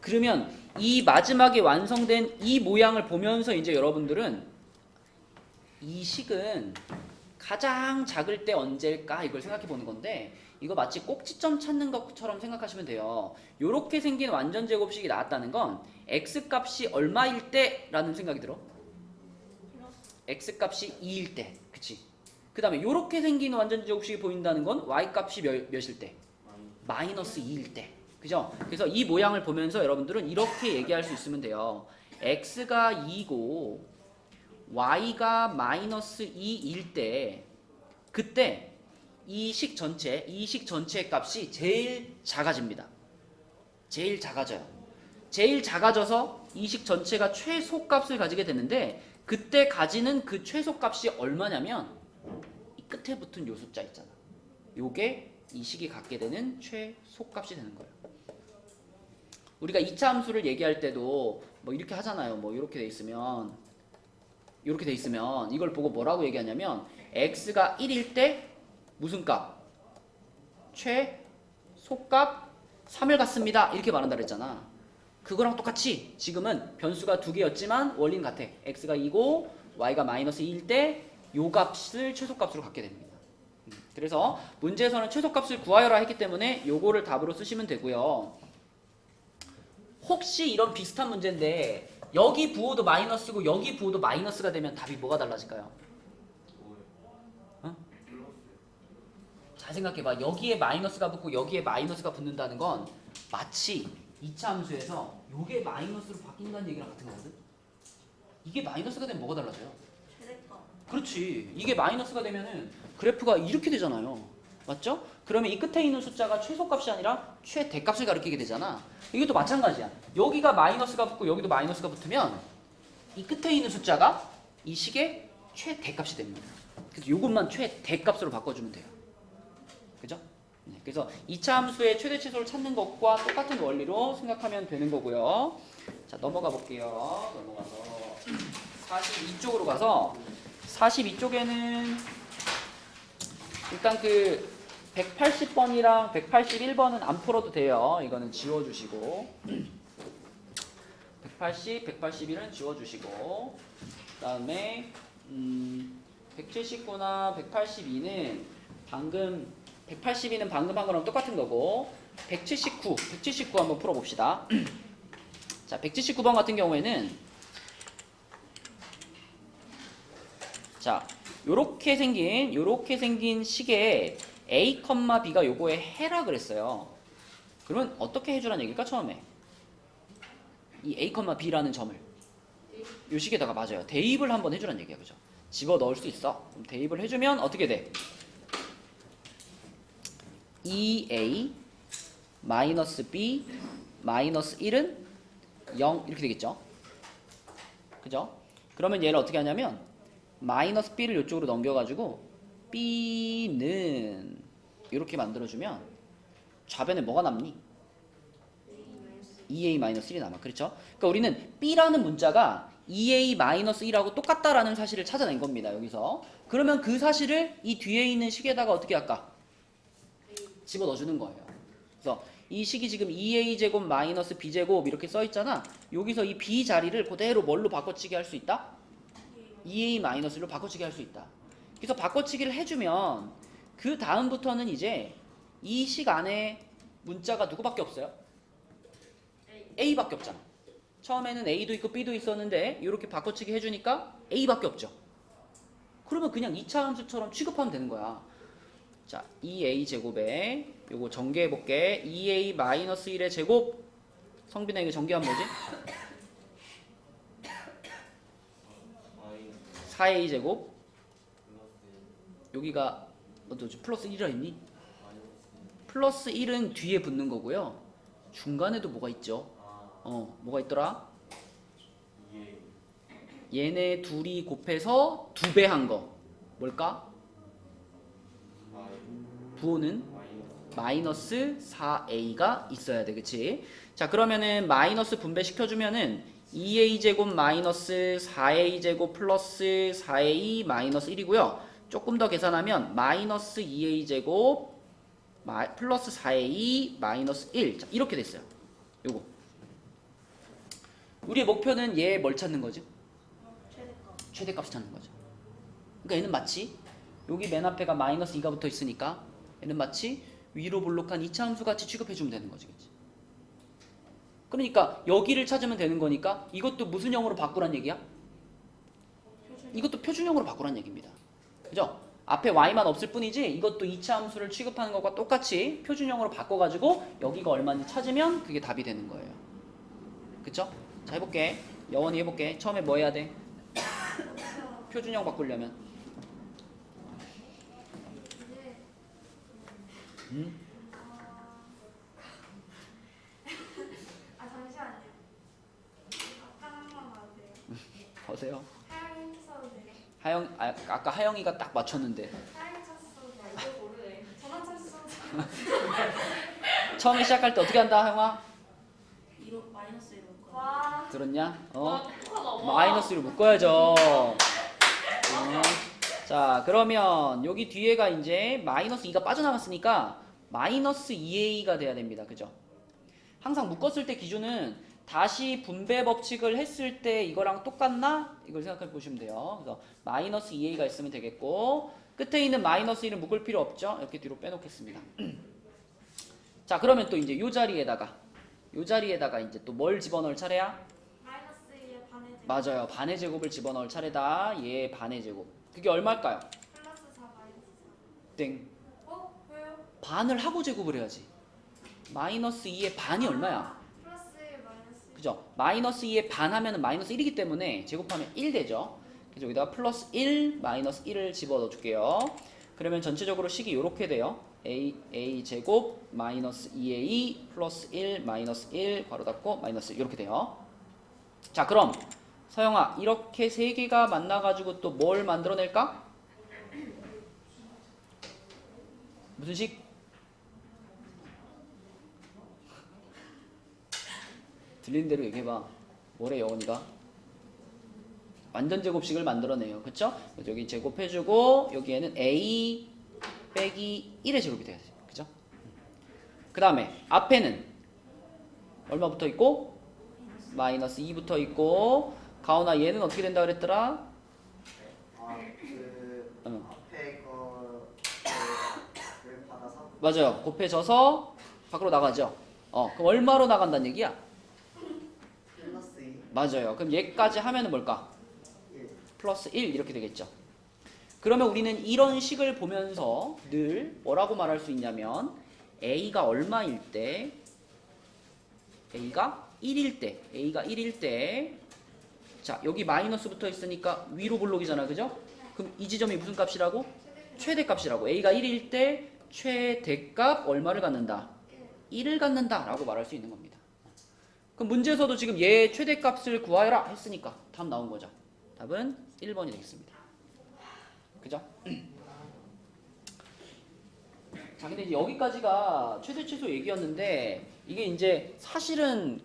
그러면 이 마지막에 완성된 이 모양을 보면서 이제 여러분들은 이 식은 가장 작을 때 언제일까 이걸 생각해 보는 건데, 이거 마치 꼭지점 찾는 것처럼 생각하시면 돼요. 요렇게 생긴 완전제곱식이 나왔다는 건 x값이 얼마일 때라는 생각이 들어? x값이 2일 때. 그치? 그 다음에 요렇게 생긴 완전제곱식이 보인다는 건 y값이 몇일 때? 마이너스 2일 때. 그죠? 그래서 이 모양을 보면서 여러분들은 이렇게 얘기할 수 있으면 돼요. x가 2고 y가 마이너스 2일 때, 그때 이 식 전체의 값이 제일 작아집니다. 제일 작아져요. 제일 작아져서 이 식 전체가 최소값을 가지게 되는데, 그때 가지는 그 최소값이 얼마냐면 이 끝에 붙은 요 숫자 있잖아. 요게 이 식이 갖게 되는 최소값이 되는 거예요. 우리가 2차 함수를 얘기할 때도 뭐 이렇게 하잖아요. 뭐 이렇게 돼 있으면 이걸 보고 뭐라고 얘기하냐면 x가 1일 때 무슨 값? 최소값 3을 갖습니다. 이렇게 말한다 그랬잖아. 그거랑 똑같이 지금은 변수가 두 개였지만 원리는 같아. x가 2고 y가 마이너스 2일 때 요 값을 최소값으로 갖게 됩니다. 그래서 문제에서는 최소값을 구하여라 했기 때문에 요거를 답으로 쓰시면 되고요. 혹시 이런 비슷한 문제인데 여기 부호도 마이너스고 여기 부호도 마이너스가 되면 답이 뭐가 달라질까요? 어? 잘 생각해봐. 여기에 마이너스가 붙고 여기에 마이너스가 붙는다는 건 마치 2차 함수에서 요게 마이너스로 바뀐다는 얘기랑 같은 거거든? 이게 마이너스가 되면 뭐가 달라져요? 그렇지. 이게 마이너스가 되면은 그래프가 이렇게 되잖아요. 맞죠? 그러면 이 끝에 있는 숫자가 최소값이 아니라 최대값을 가리키게 되잖아. 이게 또 마찬가지야. 여기가 마이너스가 붙고 여기도 마이너스가 붙으면 이 끝에 있는 숫자가 이 식의 최대값이 됩니다. 그래서 이것만 최대값으로 바꿔주면 돼요. 그죠? 네, 그래서 2차 함수의 최대 최소를 찾는 것과 똑같은 원리로 생각하면 되는 거고요. 자, 넘어가 볼게요. 넘어가서 42쪽으로 가서 42쪽에는 일단 그 180번이랑 181번은 안 풀어도 돼요. 이거는 지워주시고 180, 181은 지워주시고 그 다음에 179나 182는 방금 182는 방금 한 거랑 똑같은 거고 179 한번 풀어봅시다. 자, 179번 같은 경우에는 자, 요렇게 생긴 식에 a, b가 요거에 해라 그랬어요. 그러면 어떻게 해주라는 얘기일까? 처음에 이 a, b라는 점을 요 식에다가 맞아요. 대입을 한번 해주라는 얘기야. 그죠? 집어 넣을 수 있어. 그럼 대입을 해주면 어떻게 돼? 2a 마이너스 b 마이너스 1은 0 이렇게 되겠죠? 그죠? 그러면 얘를 어떻게 하냐면 마이너스 b를 이쪽으로 넘겨가지고 b는 이렇게 만들어주면 좌변에 뭐가 남니? 2a-1이 남아. 그렇죠? 그러니까 우리는 b라는 문자가 2a-1하고 똑같다라는 사실을 찾아낸 겁니다. 여기서. 그러면 그 사실을 이 뒤에 있는 식에다가 어떻게 할까? 집어넣어주는 거예요. 그래서 이 식이 지금 2a제곱 마이너스 b제곱 이렇게 써 있잖아. 여기서 이 b 자리를 그대로 뭘로 바꿔치기 할 수 있다? 2a-1로 바꿔치기 할 수 있다. 그래서 바꿔치기를 해주면 그 다음부터는 이제 이 식 안에 문자가 누구밖에 없어요? a밖에 없잖아. 처음에는 a도 있고 b도 있었는데 이렇게 바꿔치기 해주니까 a밖에 없죠. 그러면 그냥 2차 함수처럼 취급하면 되는 거야. 자, 2a제곱에 요거 전개해볼게. 2a-1의 제곱. 성빈아 이거 전개하면 뭐지? 4a제곱. 여기가 너 플러스 1이라 했니? 플러스 1은 뒤에 붙는 거고요. 중간에도 뭐가 있죠? 뭐가 있더라? 얘네 둘이 곱해서 2배 한 거. 뭘까? 부호는 마이너스 4a가 있어야 돼. 그치? 자, 그러면은 마이너스 분배 시켜주면은 2a제곱 마이너스 4a제곱 플러스 4a 마이너스 1이고요. 조금 더 계산하면 마이너스 2a제곱 플러스 4a 마이너스 1. 자, 이렇게 됐어요. 요거. 우리의 목표는 얘 뭘 찾는 거지? 최대값 찾는 거죠. 그러니까 얘는 마치 여기 맨 앞에가 마이너스 2가 붙어 있으니까 얘는 마치 위로 볼록한 2차 함수 같이 취급해주면 되는 거지. 그치? 그러니까 여기를 찾으면 되는 거니까 이것도 무슨 형으로 바꾸란 얘기야? 이것도 표준형으로 바꾸란 얘기입니다. 그죠? 앞에 y만 없을 뿐이지 이것도 2차 함수를 취급하는 것과 똑같이 표준형으로 바꿔가지고 여기가 얼마인지 찾으면 그게 답이 되는 거예요. 그쵸? 자, 해볼게. 여원이 해볼게. 처음에 뭐 해야 돼? 표준형 바꾸려면 잠시만요. 아까 한 번 봐도 돼요? 보세요. 하영이 써도 돼요? 아까 하영이가 딱 맞췄는데 하영이 쳤어도 돼요? 이거 모르네. 전화 쳤어도 처음에 시작할 때 어떻게 한다 하영아? 2로 마이너스 1로 와. 들었냐? 와, 똑똑하다. 와. 마이너스로 묶어야죠. 자, 그러면 여기 뒤에가 이제 마이너스 2가 빠져나갔으니까 마이너스 2a가 돼야 됩니다. 그죠? 항상 묶었을 때 기준은 다시 분배 법칙을 했을 때 이거랑 똑같나? 이걸 생각해 보시면 돼요. 그래서 마이너스 2a가 있으면 되겠고 끝에 있는 마이너스 1은 묶을 필요 없죠? 이렇게 뒤로 빼놓겠습니다. 자, 그러면 또 이제 요 자리에다가 이제 또 뭘 집어넣을 차례야? 마이너스 2의 반의 제곱. 맞아요. 반의 제곱을 집어넣을 차례다. 얘 반의 제곱. 그게 얼마일까요? 플러스 4 마이너스 4. 땡. 왜요? 반을 하고 제곱을 해야지. 마이너스 2의 반이 얼마야? 플러스 1 마이너스 1. 그죠? 마이너스 2의 반 하면은 마이너스 1이기 때문에 제곱하면 1 되죠. 그래서 여기다가 플러스 1, 마이너스 1을 집어넣어 줄게요. 그러면 전체적으로 식이 이렇게 돼요. a 제곱 마이너스 2a 플러스 1 마이너스 1 괄호 닫고 마이너스 이렇게 돼요. 자, 그럼 서영아 이렇게 세 개가 만나가지고 또 뭘 만들어낼까? 무슨 식? 들리는 대로 얘기해봐. 뭐래 여원이가? 완전 제곱식을 만들어내요. 그쵸? 여기 제곱해주고 여기에는 a 빼기 1의 제곱이 돼야 돼. 그죠? 그 다음에 앞에는 얼마 붙어 있고? 마이너스 2 붙어 있고 가온아 얘는 어떻게 된다 그랬더라? 앞에 거를 받아서 맞아요. 곱해져서 밖으로 나가죠. 그럼 얼마로 나간다는 얘기야? 플러스 2, 맞아요. 그럼 얘까지 하면은 뭘까? 1. 플러스 1 이렇게 되겠죠. 그러면 우리는 이런 식을 보면서 늘 뭐라고 말할 수 있냐면 a가 얼마일 때 a가 1일 때 자, 여기 마이너스 붙어 있으니까 위로 볼록이잖아. 그죠? 그럼 이 지점이 무슨 값이라고? 최대값이라고. a가 1일 때 최대값 얼마를 갖는다? 1을 갖는다 라고 말할 수 있는 겁니다. 그럼 문제에서도 지금 얘 최대값을 구하여라 했으니까 답 나온 거죠. 답은 1번이 되겠습니다. 그죠? 자, 근데 이제 여기까지가 최대 최소 얘기였는데 이게 이제 사실은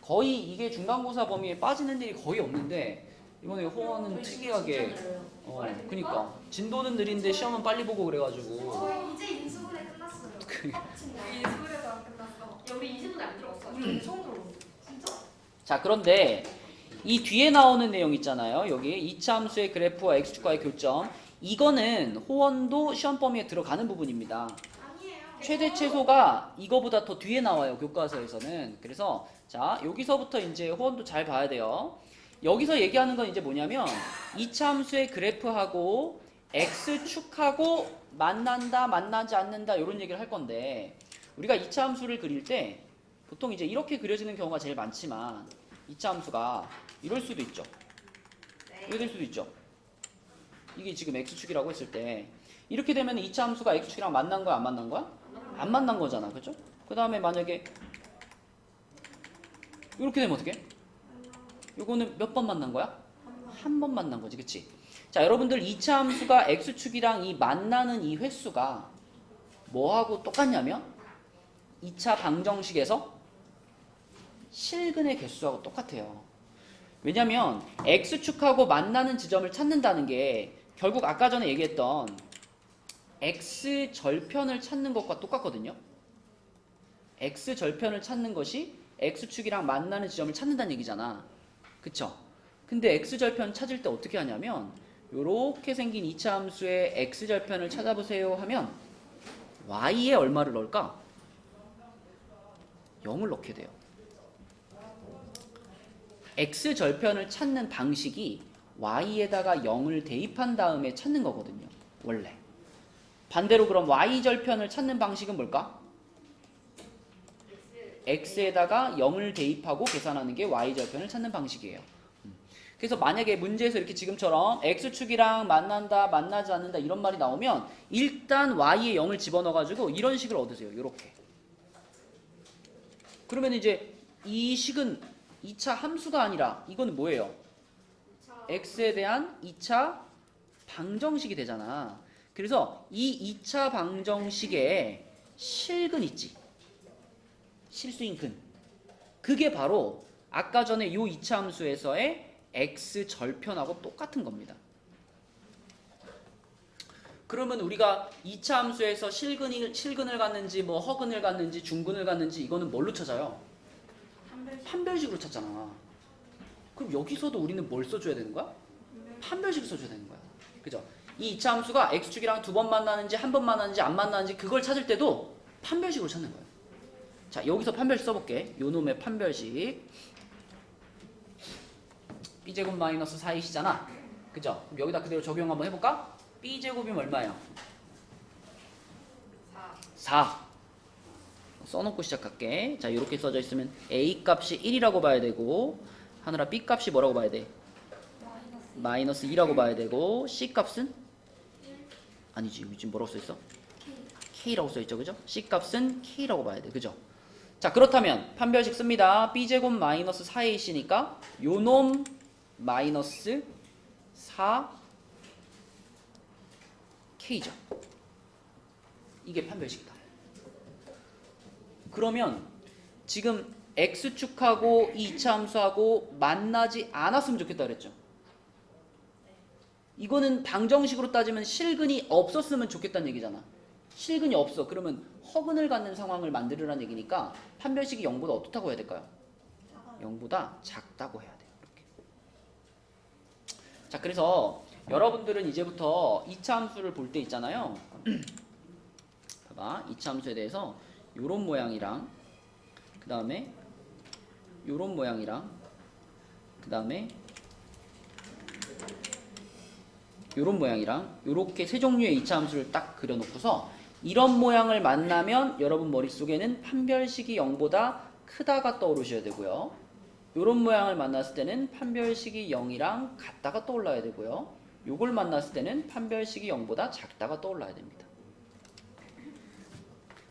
거의 이게 중간고사 범위에 빠지는 일이 거의 없는데 이번에 호원은 특이하게 그니까 진도는 느린데 시험은 빨리 보고 그래가지고 저희 이제 인수분해 끝났어요. 그- 우리 인수분해도 안 끝났어. 야, 우리 인수분해 안 들어갔어. 우리 처음 들어. 진짜? 자 그런데 이 뒤에 나오는 내용 있잖아요. 여기 이차 함수의 그래프와 x축과의 교점 이거는 호원도 시험 범위에 들어가는 부분입니다. 아니에요. 최대 최소가 이거보다 더 뒤에 나와요. 교과서에서는. 그래서 자 여기서부터 이제 호원도 잘 봐야 돼요. 여기서 얘기하는 건 이제 뭐냐면 이차 함수의 그래프하고 x축하고 만난다 만나지 않는다 이런 얘기를 할 건데 우리가 이차 함수를 그릴 때 보통 이제 이렇게 그려지는 경우가 제일 많지만 이차 함수가 이럴 수도 있죠. 이렇게 될 수도 있죠. 이게 지금 x축이라고 했을 때 이렇게 되면 이차 함수가 x축이랑 만난 거야 안 만난 거야? 안 만난 거잖아. 그죠? 그 다음에 만약에 이렇게 되면 어떻게? 요거는 몇 번 만난 거야? 한 번 만난 거지. 그치? 자 여러분들 이차 함수가 x축이랑 이 만나는 이 횟수가 뭐하고 똑같냐면 2차 방정식에서 실근의 개수하고 똑같아요. 왜냐면 x축하고 만나는 지점을 찾는다는 게 결국 아까 전에 얘기했던 x절편을 찾는 것과 똑같거든요. x절편을 찾는 것이 x축이랑 만나는 지점을 찾는다는 얘기잖아. 그쵸? 근데 x절편 찾을 때 어떻게 하냐면 요렇게 생긴 2차 함수의 x절편을 찾아보세요 하면 y에 얼마를 넣을까? 0을 넣게 돼요. x절편을 찾는 방식이 y에다가 0을 대입한 다음에 찾는 거거든요. 원래. 반대로 그럼 y절편을 찾는 방식은 뭘까? x에다가 0을 대입하고 계산하는 게 y절편을 찾는 방식이에요. 그래서 만약에 문제에서 이렇게 지금처럼 x축이랑 만난다, 만나지 않는다 이런 말이 나오면 일단 y에 0을 집어넣어가지고 이런 식을 얻으세요. 이렇게. 그러면 이제 이 식은 2차 함수가 아니라 이거는 뭐예요? x에 대한 2차 방정식이 되잖아. 그래서 이 2차 방정식에 실근 있지. 실수인 근. 그게 바로 아까 전에 요 2차 함수에서의 x절편하고 똑같은 겁니다. 그러면 우리가 2차 함수에서 실근을 갖는지 뭐 허근을 갖는지 중근을 갖는지 이거는 뭘로 찾아요? 판별식으로 찾잖아. 그럼 여기서도 우리는 뭘 써줘야 되는 거야? 판별식을 써줘야 되는 거야. 그죠? 이 2차 함수가 x축이랑 2번 만나는지 한 번 만나는지 안 만나는지 그걸 찾을 때도 판별식으로 찾는 거예요. 자 여기서 판별식 써볼게. 요놈의 판별식 b제곱 마이너스 4이시잖아. 그죠? 그럼 여기다 그대로 적용 한번 해볼까? b제곱이면 얼마예요? 4 써놓고 시작할게. 자 이렇게 써져 있으면 a 값이 1이라고 봐야 되고 하늘아 b 값이 뭐라고 봐야 돼? 마이너스 2라고 봐야 되고 c 값은? 아니지 여기 지금 뭐라고 써있어? k라고 써있죠. 그죠? c 값은 k라고 봐야 돼. 그죠? 자 그렇다면 판별식 씁니다. b제곱 마이너스 4ac니까 요놈 마이너스 4k죠. 이게 판별식이다. 그러면 지금 x축하고 2차 함수하고 만나지 않았으면 좋겠다 그랬죠. 이거는 방정식으로 따지면 실근이 없었으면 좋겠다는 얘기잖아. 실근이 없어. 그러면 허근을 갖는 상황을 만들으라는 얘기니까 판별식이 0보다 어떻다고 해야 될까요? 0보다 작다고 해야 돼요. 이렇게. 자 그래서 여러분들은 이제부터 2차 함수를 볼 때 있잖아요. 봐봐. 2차 함수에 대해서 요런 모양이랑 그 다음에 요런 모양이랑 그 다음에 요런 모양이랑 요렇게 세 종류의 2차 함수를 딱 그려놓고서 이런 모양을 만나면 여러분 머릿속에는 판별식이 0보다 크다가 떠오르셔야 되고요. 요런 모양을 만났을 때는 판별식이 0이랑 같다가 떠올라야 되고요. 요걸 만났을 때는 판별식이 0보다 작다가 떠올라야 됩니다.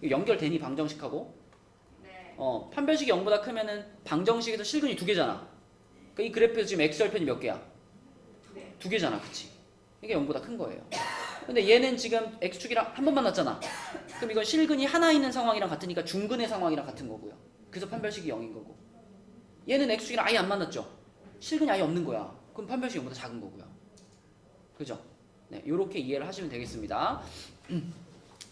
연결되니 방정식하고? 네. 판별식이 0보다 크면은 방정식에서 실근이 2개잖아. 그러니까 이 그래프에서 지금 x절편이 몇 개야? 네. 2개잖아. 그치? 이게 0보다 큰 거예요. 근데 얘는 지금 x축이랑 한 번 만났잖아. 그럼 이건 실근이 하나 있는 상황이랑 같으니까 중근의 상황이랑 같은 거고요. 그래서 판별식이 0인 거고. 얘는 x축이랑 아예 안 만났죠. 실근이 아예 없는 거야. 그럼 판별식이 0보다 작은 거고요. 그죠? 네, 요렇게 이해를 하시면 되겠습니다.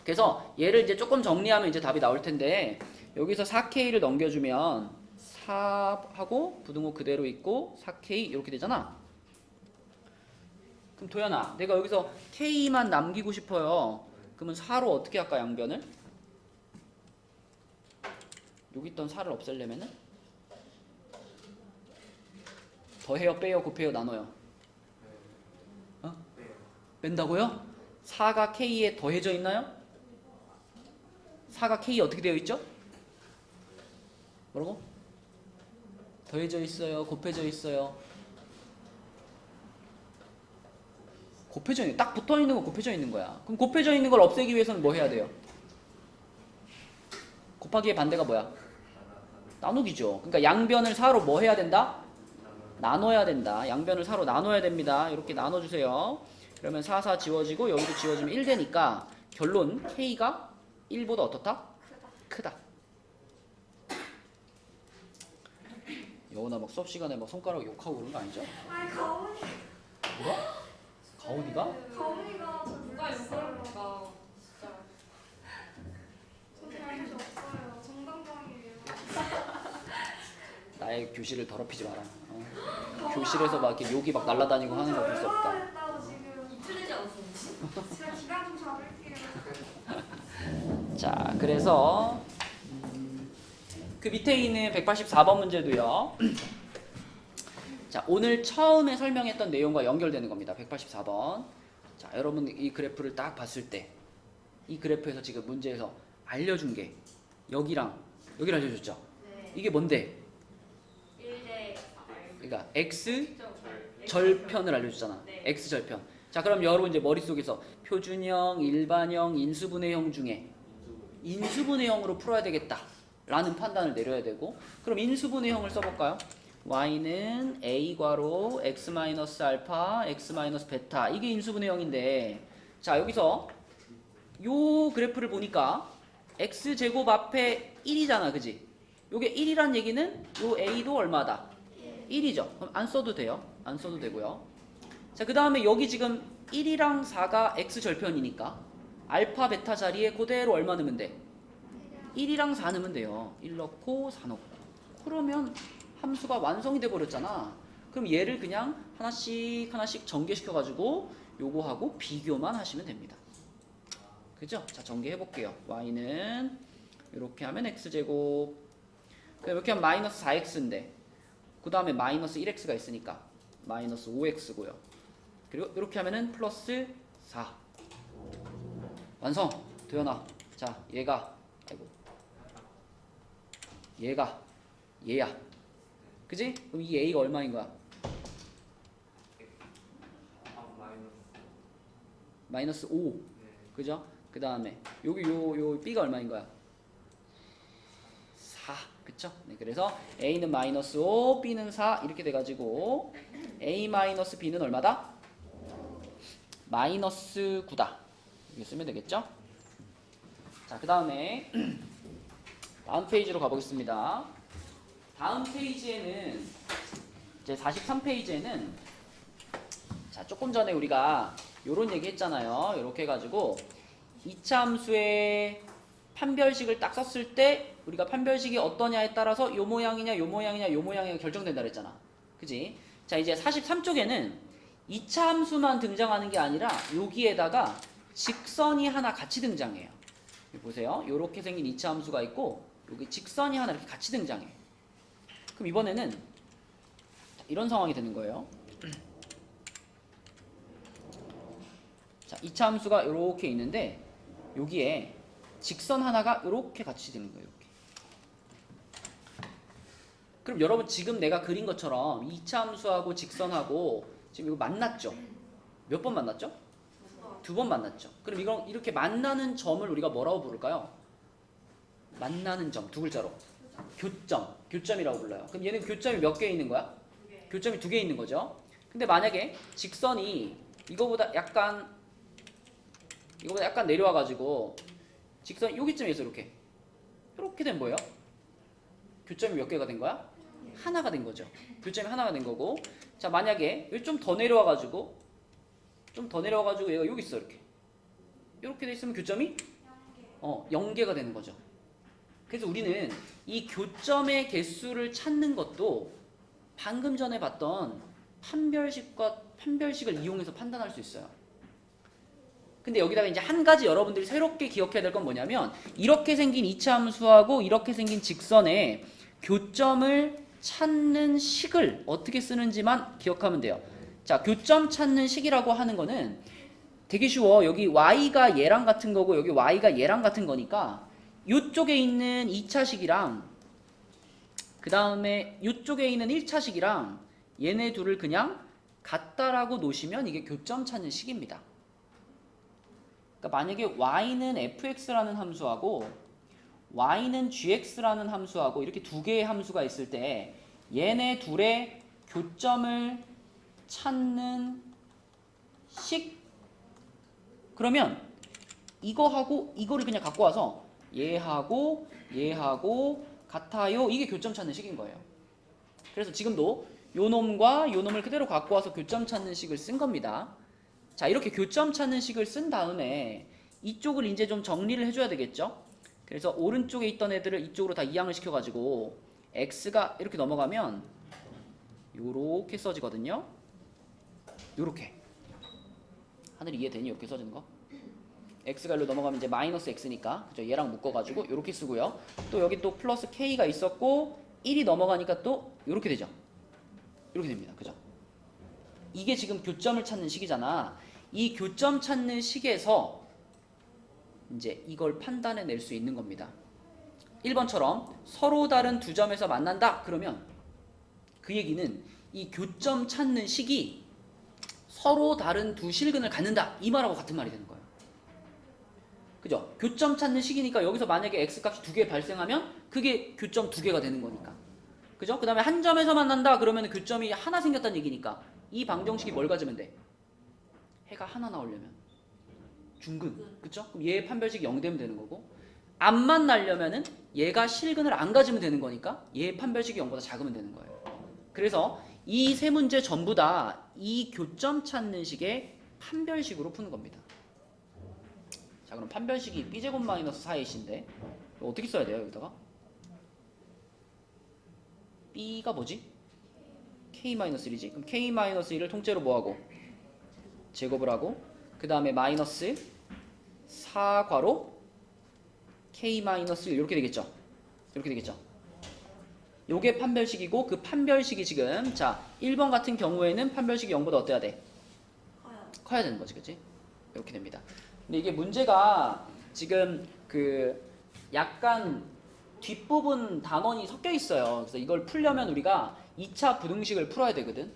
그래서 얘를 이제 조금 정리하면 이제 답이 나올 텐데 여기서 4K를 넘겨주면 4하고 부등호 그대로 있고 4K 이렇게 되잖아. 그럼 도연아, 내가 여기서 K만 남기고 싶어요. 그러면 4로 어떻게 할까, 양변을? 여기 있던 4를 없애려면은 더해요, 빼요, 곱해요, 나눠요? 어? 뺀다고요? 4가 K에 더해져 있나요? 4가 K에 어떻게 되어 있죠? 뭐라고? 더해져 있어요, 곱해져 있어요? 곱해져 있는, 딱 붙어 있는 거 곱해져 있는 거야. 그럼 곱해져 있는 걸 없애기 위해서는 뭐 해야 돼요? 곱하기의 반대가 뭐야? 나누기죠. 그러니까 양변을 4로 뭐 해야 된다? 나눠야 된다. 양변을 4로 나눠야 됩니다. 이렇게 나눠주세요. 그러면 4, 4 지워지고 여기도 지워지면 1 되니까 결론 K가 1보다 어떻다? 크다. 여우나 막 수업 시간에 막 손가락 욕하고 그런 거 아니죠? 아니 가온이 뭐야? 가온이가? 가온이가 저 누가 욕을까 진짜. 저 잘못이 없어요. 정당방이에요. 나의 교실을 더럽히지 마라. 교실에서 막 이렇게 욕이 막 날아다니고 하는 거 볼 수 없다. 했다고 지금. 이틀되지 않았어 혹시? 제가 기간 좀 잡을게요. 자, 그래서 그 밑에 있는 184번 문제도요. 자, 오늘 처음에 설명했던 내용과 연결되는 겁니다. 184번. 자, 여러분 이 그래프를 딱 봤을 때 이 그래프에서 지금 문제에서 알려준 게 여기랑 여기를 알려줬죠. 네. 이게 뭔데? 1대 그러니까 x 절편을 알려줬잖아. 네. x 절편. 자, 그럼 여러분 이제 머릿속에서 표준형, 일반형, 인수분해형 중에 인수분해형으로 풀어야 되겠다 라는 판단을 내려야 되고, 그럼 인수분해형을 써볼까요? y는 a 괄호 x-알파 x-베타, 이게 인수분해형인데, 자 여기서 요 그래프를 보니까 x제곱 앞에 1이잖아, 그지? 요게 1이란 얘기는 요 a도 얼마다? 1이죠. 그럼 안 써도 돼요. 안 써도 되고요. 자, 그 다음에 여기 지금 1이랑 4가 x절편이니까 알파 베타 자리에 그대로 얼마 넣으면 돼? 1이랑 4 넣으면 돼요. 1 넣고 4 넣고. 그러면 함수가 완성이 돼 버렸잖아. 그럼 얘를 그냥 하나씩 하나씩 전개시켜가지고 요거하고 비교만 하시면 됩니다. 그죠? 자, 전개해 볼게요. y는 이렇게 하면 x제곱, 이렇게 하면 마이너스 4x인데 그 다음에 마이너스 1x가 있으니까 마이너스 5x고요. 그리고 이렇게 하면은 플러스 4. 완성! 도연아, 자 얘가, 아이고, 얘야, 그지? 그럼 이 a가 얼마인 거야? 마이너스 5, 그죠? 그 다음에 여기 요 b가 얼마인 거야? 4, 그쵸? 네, 그래서 a는 마이너스 5, b는 4 이렇게 돼가지고 a 마이너스 b는 얼마다? 마이너스 9다. 이렇게 쓰면 되겠죠? 자, 그 다음에 다음 페이지로 가보겠습니다. 다음 페이지에는 이제 43페이지에는 자, 조금 전에 우리가 요런 얘기 했잖아요. 요렇게 해가지고 2차 함수의 판별식을 딱 썼을 때 우리가 판별식이 어떠냐에 따라서 요 모양이냐 요 모양이냐 요 모양이냐 결정된다 그랬잖아. 그지? 자, 이제 43쪽에는 2차 함수만 등장하는 게 아니라 여기에다가 직선이 하나 같이 등장해요. 여기 보세요. 요렇게 생긴 2차 함수가 있고 여기 직선이 하나 이렇게 같이 등장해. 그럼 이번에는 이런 상황이 되는 거예요. 자, 2차 함수가 이렇게 있는데 여기에 직선 하나가 이렇게 같이 되는 거예요. 이렇게. 그럼 여러분 지금 내가 그린 것처럼 2차 함수하고 직선하고 지금 이거 만났죠? 몇 번 만났죠? 2번 만났죠. 그럼 이건 이렇게 만나는 점을 우리가 뭐라고 부를까요? 만나는 점, 두 글자로. 교점, 교점이라고 불러요. 그럼 얘는 교점이 몇 개 있는 거야? 교점이 2개 있는 거죠. 근데 만약에 직선이 이거보다 약간 내려와가지고 직선 여기쯤에서 이렇게 되면 뭐예요? 교점이 몇 개가 된 거야? 하나가 된 거죠. 교점이 하나가 된 거고. 자, 만약에 여기 좀 더 내려와가지고 얘가 여기 있어 이렇게 돼 있으면 교점이 0개가 되는 거죠. 그래서 우리는 이 교점의 개수를 찾는 것도 방금 전에 봤던 판별식을 이용해서 판단할 수 있어요. 근데 여기다가 이제 한 가지 여러분들이 새롭게 기억해야 될 건 뭐냐면 이렇게 생긴 이차 함수하고 이렇게 생긴 직선의 교점을 찾는 식을 어떻게 쓰는지만 기억하면 돼요. 자, 교점 찾는 식이라고 하는 거는 되게 쉬워. 여기 y가 얘랑 같은 거고 여기 y가 얘랑 같은 거니까 이쪽에 있는 2차식이랑 그 다음에 이쪽에 있는 1차식이랑 얘네 둘을 그냥 같다라고 놓으시면 이게 교점 찾는 식입니다. 그러니까 만약에 y는 fx라는 함수하고 y는 gx라는 함수하고 이렇게 두 개의 함수가 있을 때 얘네 둘의 교점을 찾는 식 그러면 이거하고 이거를 그냥 갖고 와서 얘하고 같아요. 이게 교점 찾는 식인 거예요. 그래서 지금도 요 놈과 요 놈을 그대로 갖고 와서 교점 찾는 식을 쓴 겁니다. 자, 이렇게 교점 찾는 식을 쓴 다음에 이쪽을 이제 좀 정리를 해줘야 되겠죠? 그래서 오른쪽에 있던 애들을 이쪽으로 다 이항을 시켜가지고 x가 이렇게 넘어가면 요렇게 써지거든요. 요렇게. 하늘이 이해되니? 이렇게 써지는 거? x가 일로 넘어가면 이제 마이너스 x니까 그죠? 얘랑 묶어가지고 요렇게 쓰고요. 또 여기 또 플러스 k가 있었고 1이 넘어가니까 또 요렇게 되죠. 이렇게 됩니다. 그죠? 이게 지금 교점을 찾는 식이잖아. 이 교점 찾는 식에서 이제 이걸 판단해낼 수 있는 겁니다. 1번처럼 서로 다른 두 점에서 만난다. 그러면 그 얘기는 이 교점 찾는 식이 서로 다른 두 실근을 갖는다. 이 말하고 같은 말이 되는 거예요. 그죠? 교점 찾는 식이니까 여기서 만약에 x값이 두 개 발생하면 그게 교점 두 개가 되는 거니까. 그죠? 그 다음에 한 점에서 만난다. 그러면 교점이 하나 생겼다는 얘기니까 이 방정식이 뭘 가지면 돼? 해가 하나 나오려면 중근. 그쵸? 그럼 얘의 판별식이 0 되면 되는 거고 안 만나려면은 얘가 실근을 안 가지면 되는 거니까 얘의 판별식이 0보다 작으면 되는 거예요. 그래서 이 세 문제 전부 다 이 교점 찾는 식의 판별식으로 푸는 겁니다. 자, 그럼 판별식이 b제곱 마이너스 4ac인데 어떻게 써야 돼요? 여기다가 b가 뭐지? k-1이지. 그럼 k-1을 통째로 뭐하고? 제곱을 하고 그 다음에 마이너스 4괄호 k-1 이렇게 되겠죠. 이렇게 되겠죠. 요게 판별식이고 그 판별식이 지금 자 1번 같은 경우에는 판별식이 0보다 어때야 돼? 커야 되는 거지. 그치? 이렇게 됩니다. 근데 이게 문제가 지금 그 약간 뒷부분 단원이 섞여 있어요. 그래서 이걸 풀려면 우리가 2차 부등식을 풀어야 되거든.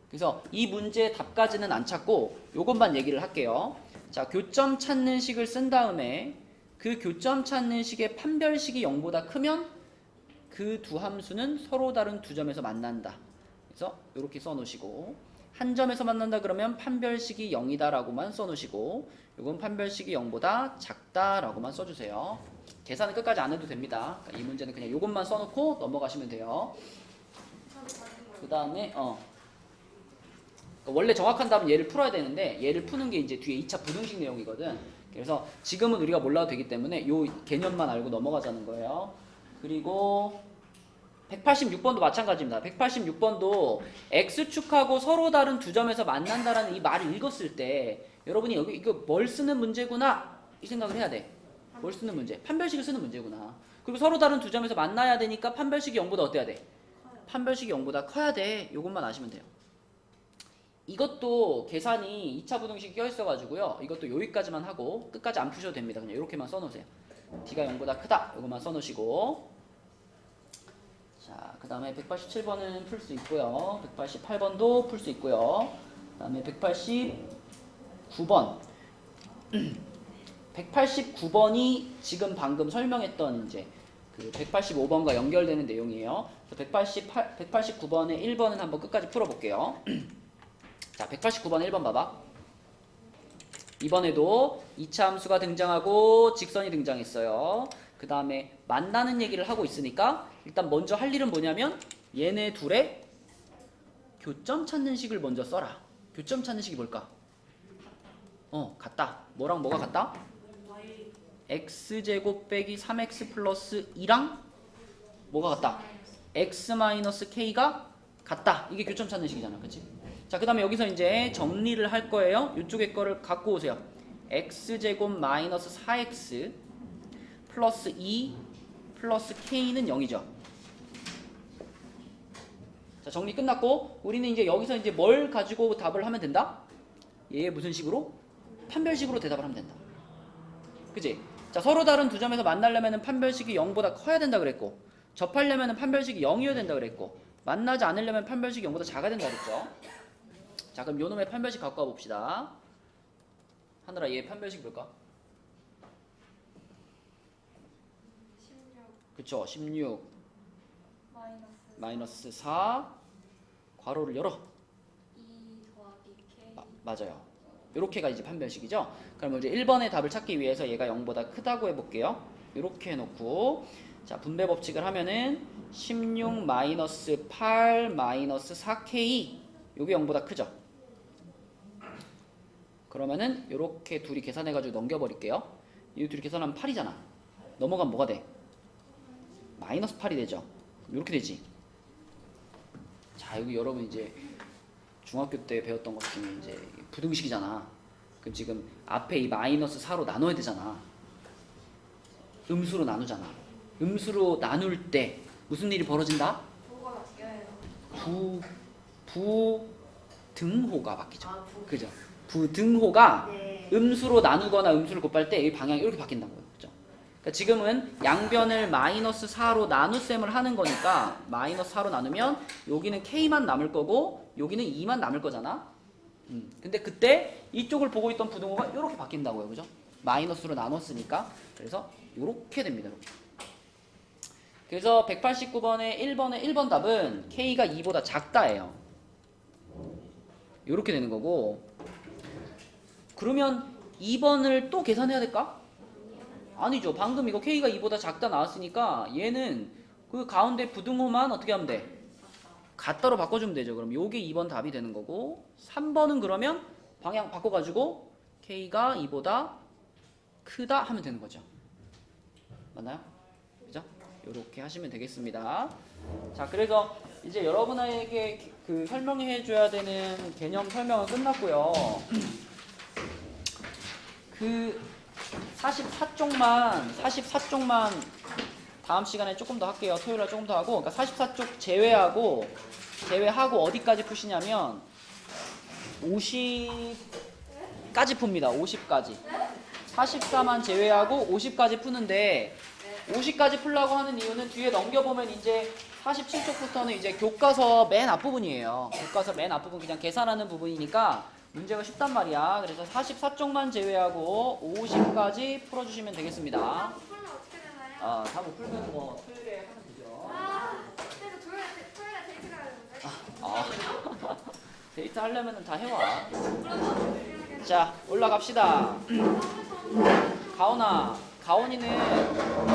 그래서 이 문제의 답까지는 안 찾고 요것만 얘기를 할게요. 자, 교점 찾는 식을 쓴 다음에 그 교점 찾는 식의 판별식이 0보다 크면 그 두 함수는 서로 다른 두 점에서 만난다. 그래서 이렇게 써놓으시고 한 점에서 만난다 그러면 판별식이 0이다 라고만 써놓으시고 요건 판별식이 0보다 작다 라고만 써주세요. 계산은 끝까지 안 해도 됩니다. 그러니까 이 문제는 그냥 요것만 써놓고 넘어가시면 돼요. 그 다음에 원래 정확한 답은 얘를 풀어야 되는데 얘를 푸는 게 이제 뒤에 2차 부등식 내용이거든. 그래서 지금은 우리가 몰라도 되기 때문에 요 개념만 알고 넘어가자는 거예요. 그리고 186번도 마찬가지입니다. 186번도 X축하고 서로 다른 두 점에서 만난다라는 이 말을 읽었을 때 여러분이 여기 이거 뭘 쓰는 문제구나 이 생각을 해야 돼. 뭘 쓰는 문제? 판별식을 쓰는 문제구나. 그리고 서로 다른 두 점에서 만나야 되니까 판별식이 0보다 어때야 돼? 판별식이 0보다 커야 돼. 요것만 아시면 돼요. 이것도 계산이 2차 부등식이 껴있어가지고요. 이것도 여기까지만 하고 끝까지 안 푸셔도 됩니다. 그냥 이렇게만 써놓으세요. D가 0보다 크다. 요것만 써놓으시고 자, 그 다음에 187번은 풀 수 있고요. 188번도 풀 수 있고요. 그 다음에 189번 189번이 지금 방금 설명했던 이제 그 185번과 연결되는 내용이에요. 189번의 1번은 한번 끝까지 풀어볼게요. 자, 189번 1번 봐봐. 이번에도 2차 함수가 등장하고 직선이 등장했어요. 그 다음에 만나는 얘기를 하고 있으니까 일단 먼저 할 일은 뭐냐면 얘네 둘의 교점 찾는 식을 먼저 써라. 교점 찾는 식이 뭘까? 같다. 뭐랑 뭐가 같다? Y x제곱 빼기 3x 플러스 2랑 뭐가 같다? x 마이너스 k가 같다. 이게 교점 찾는 식이잖아. 그치? 자, 그 다음에 여기서 이제 정리를 할 거예요. 이쪽에 거를 갖고 오세요. x제곱 마이너스 4x 플러스 2 플러스 k는 0이죠. 자, 정리 끝났고 우리는 이제 여기서 이제 뭘 가지고 답을 하면 된다? 얘 무슨 식으로? 판별식으로 대답을 하면 된다. 그치? 자, 서로 다른 두 점에서 만나려면 판별식이 0보다 커야 된다 그랬고, 접하려면 판별식이 0이어야 된다 그랬고, 만나지 않으려면 판별식이 0보다 작아야 된다 그랬죠. 자, 그럼 요 놈의 판별식 갖고 와 봅시다. 하늘아, 얘 판별식 뭘까? 16 그쵸, 16 마이너스 마이너스 4 괄호를 열어. 2 더하기 K 맞아요. 요렇게가 이제 판별식이죠. 그럼 이제 1번의 답을 찾기 위해서 얘가 0보다 크다고 해볼게요. 요렇게 해놓고, 자, 분배 법칙을 하면은 16 마이너스 8 마이너스 4K 요게 0보다 크죠. 그러면은 요렇게 둘이 계산해가지고 넘겨버릴게요. 이 둘이 계산하면 8이잖아. 넘어가면 뭐가 돼? 마이너스 8이 되죠. 요렇게 되지. 자, 여기 여러분 이제 중학교 때 배웠던 것 중에 이제 부등식이잖아. 그럼 지금 앞에 이 마이너스 4로 나눠야 되잖아. 음수로 나누잖아. 음수로 나눌 때 무슨 일이 벌어진다? 부호가 바뀌어요. 부등호가 바뀌죠. 아, 부. 그죠? 부등호가 네. 음수로 나누거나 음수를 곱할 때 이 방향이 이렇게 바뀐다고요. 그죠? 그러니까 지금은 양변을 마이너스 4로 나눗셈을 하는 거니까 마이너스 4로 나누면 여기는 K만 남을 거고 여기는 2만 남을 거잖아. 근데 그때 이쪽을 보고 있던 부등호가 이렇게 바뀐다고요. 그죠? 마이너스로 나눴으니까. 그래서 이렇게 됩니다. 이렇게. 그래서 189번의 1번의 1번 답은 K가 2보다 작다예요. 이렇게 되는 거고, 그러면 2번을 또 계산해야 될까? 아니죠. 방금 이거 K가 2보다 작다 나왔으니까 얘는 그 가운데 부등호만 어떻게 하면 돼? 같다로 바꿔주면 되죠. 그럼 요게 2번 답이 되는 거고, 3번은 그러면 방향 바꿔가지고 K가 2보다 크다 하면 되는 거죠. 맞나요? 그죠? 요렇게 하시면 되겠습니다. 자, 그래서 이제 여러분에게 그 설명해 줘야 되는 개념 설명은 끝났고요. 그 44쪽만 다음 시간에 조금 더 할게요. 토요일에 조금 더 하고, 그러니까 44쪽 제외하고 어디까지 푸시냐면 50까지 풉니다. 50까지. 44만 제외하고 50까지 푸는데, 50까지 풀라고 하는 이유는 뒤에 넘겨보면 이제 47쪽부터는 이제 교과서 맨 앞부분이에요. 교과서 맨 앞부분 그냥 계산하는 부분이니까 문제가 쉽단 말이야. 그래서 44쪽만 제외하고 50까지 풀어주시면 되겠습니다. 풀면 어떻게 되나요? 다 못 풀면 뭐 토요일에 하면 되죠. 그래서 토요일에 데이트 가야 되는데. 데이트 하려면 다 해와. 자, 올라갑시다. 가온아, 가온이는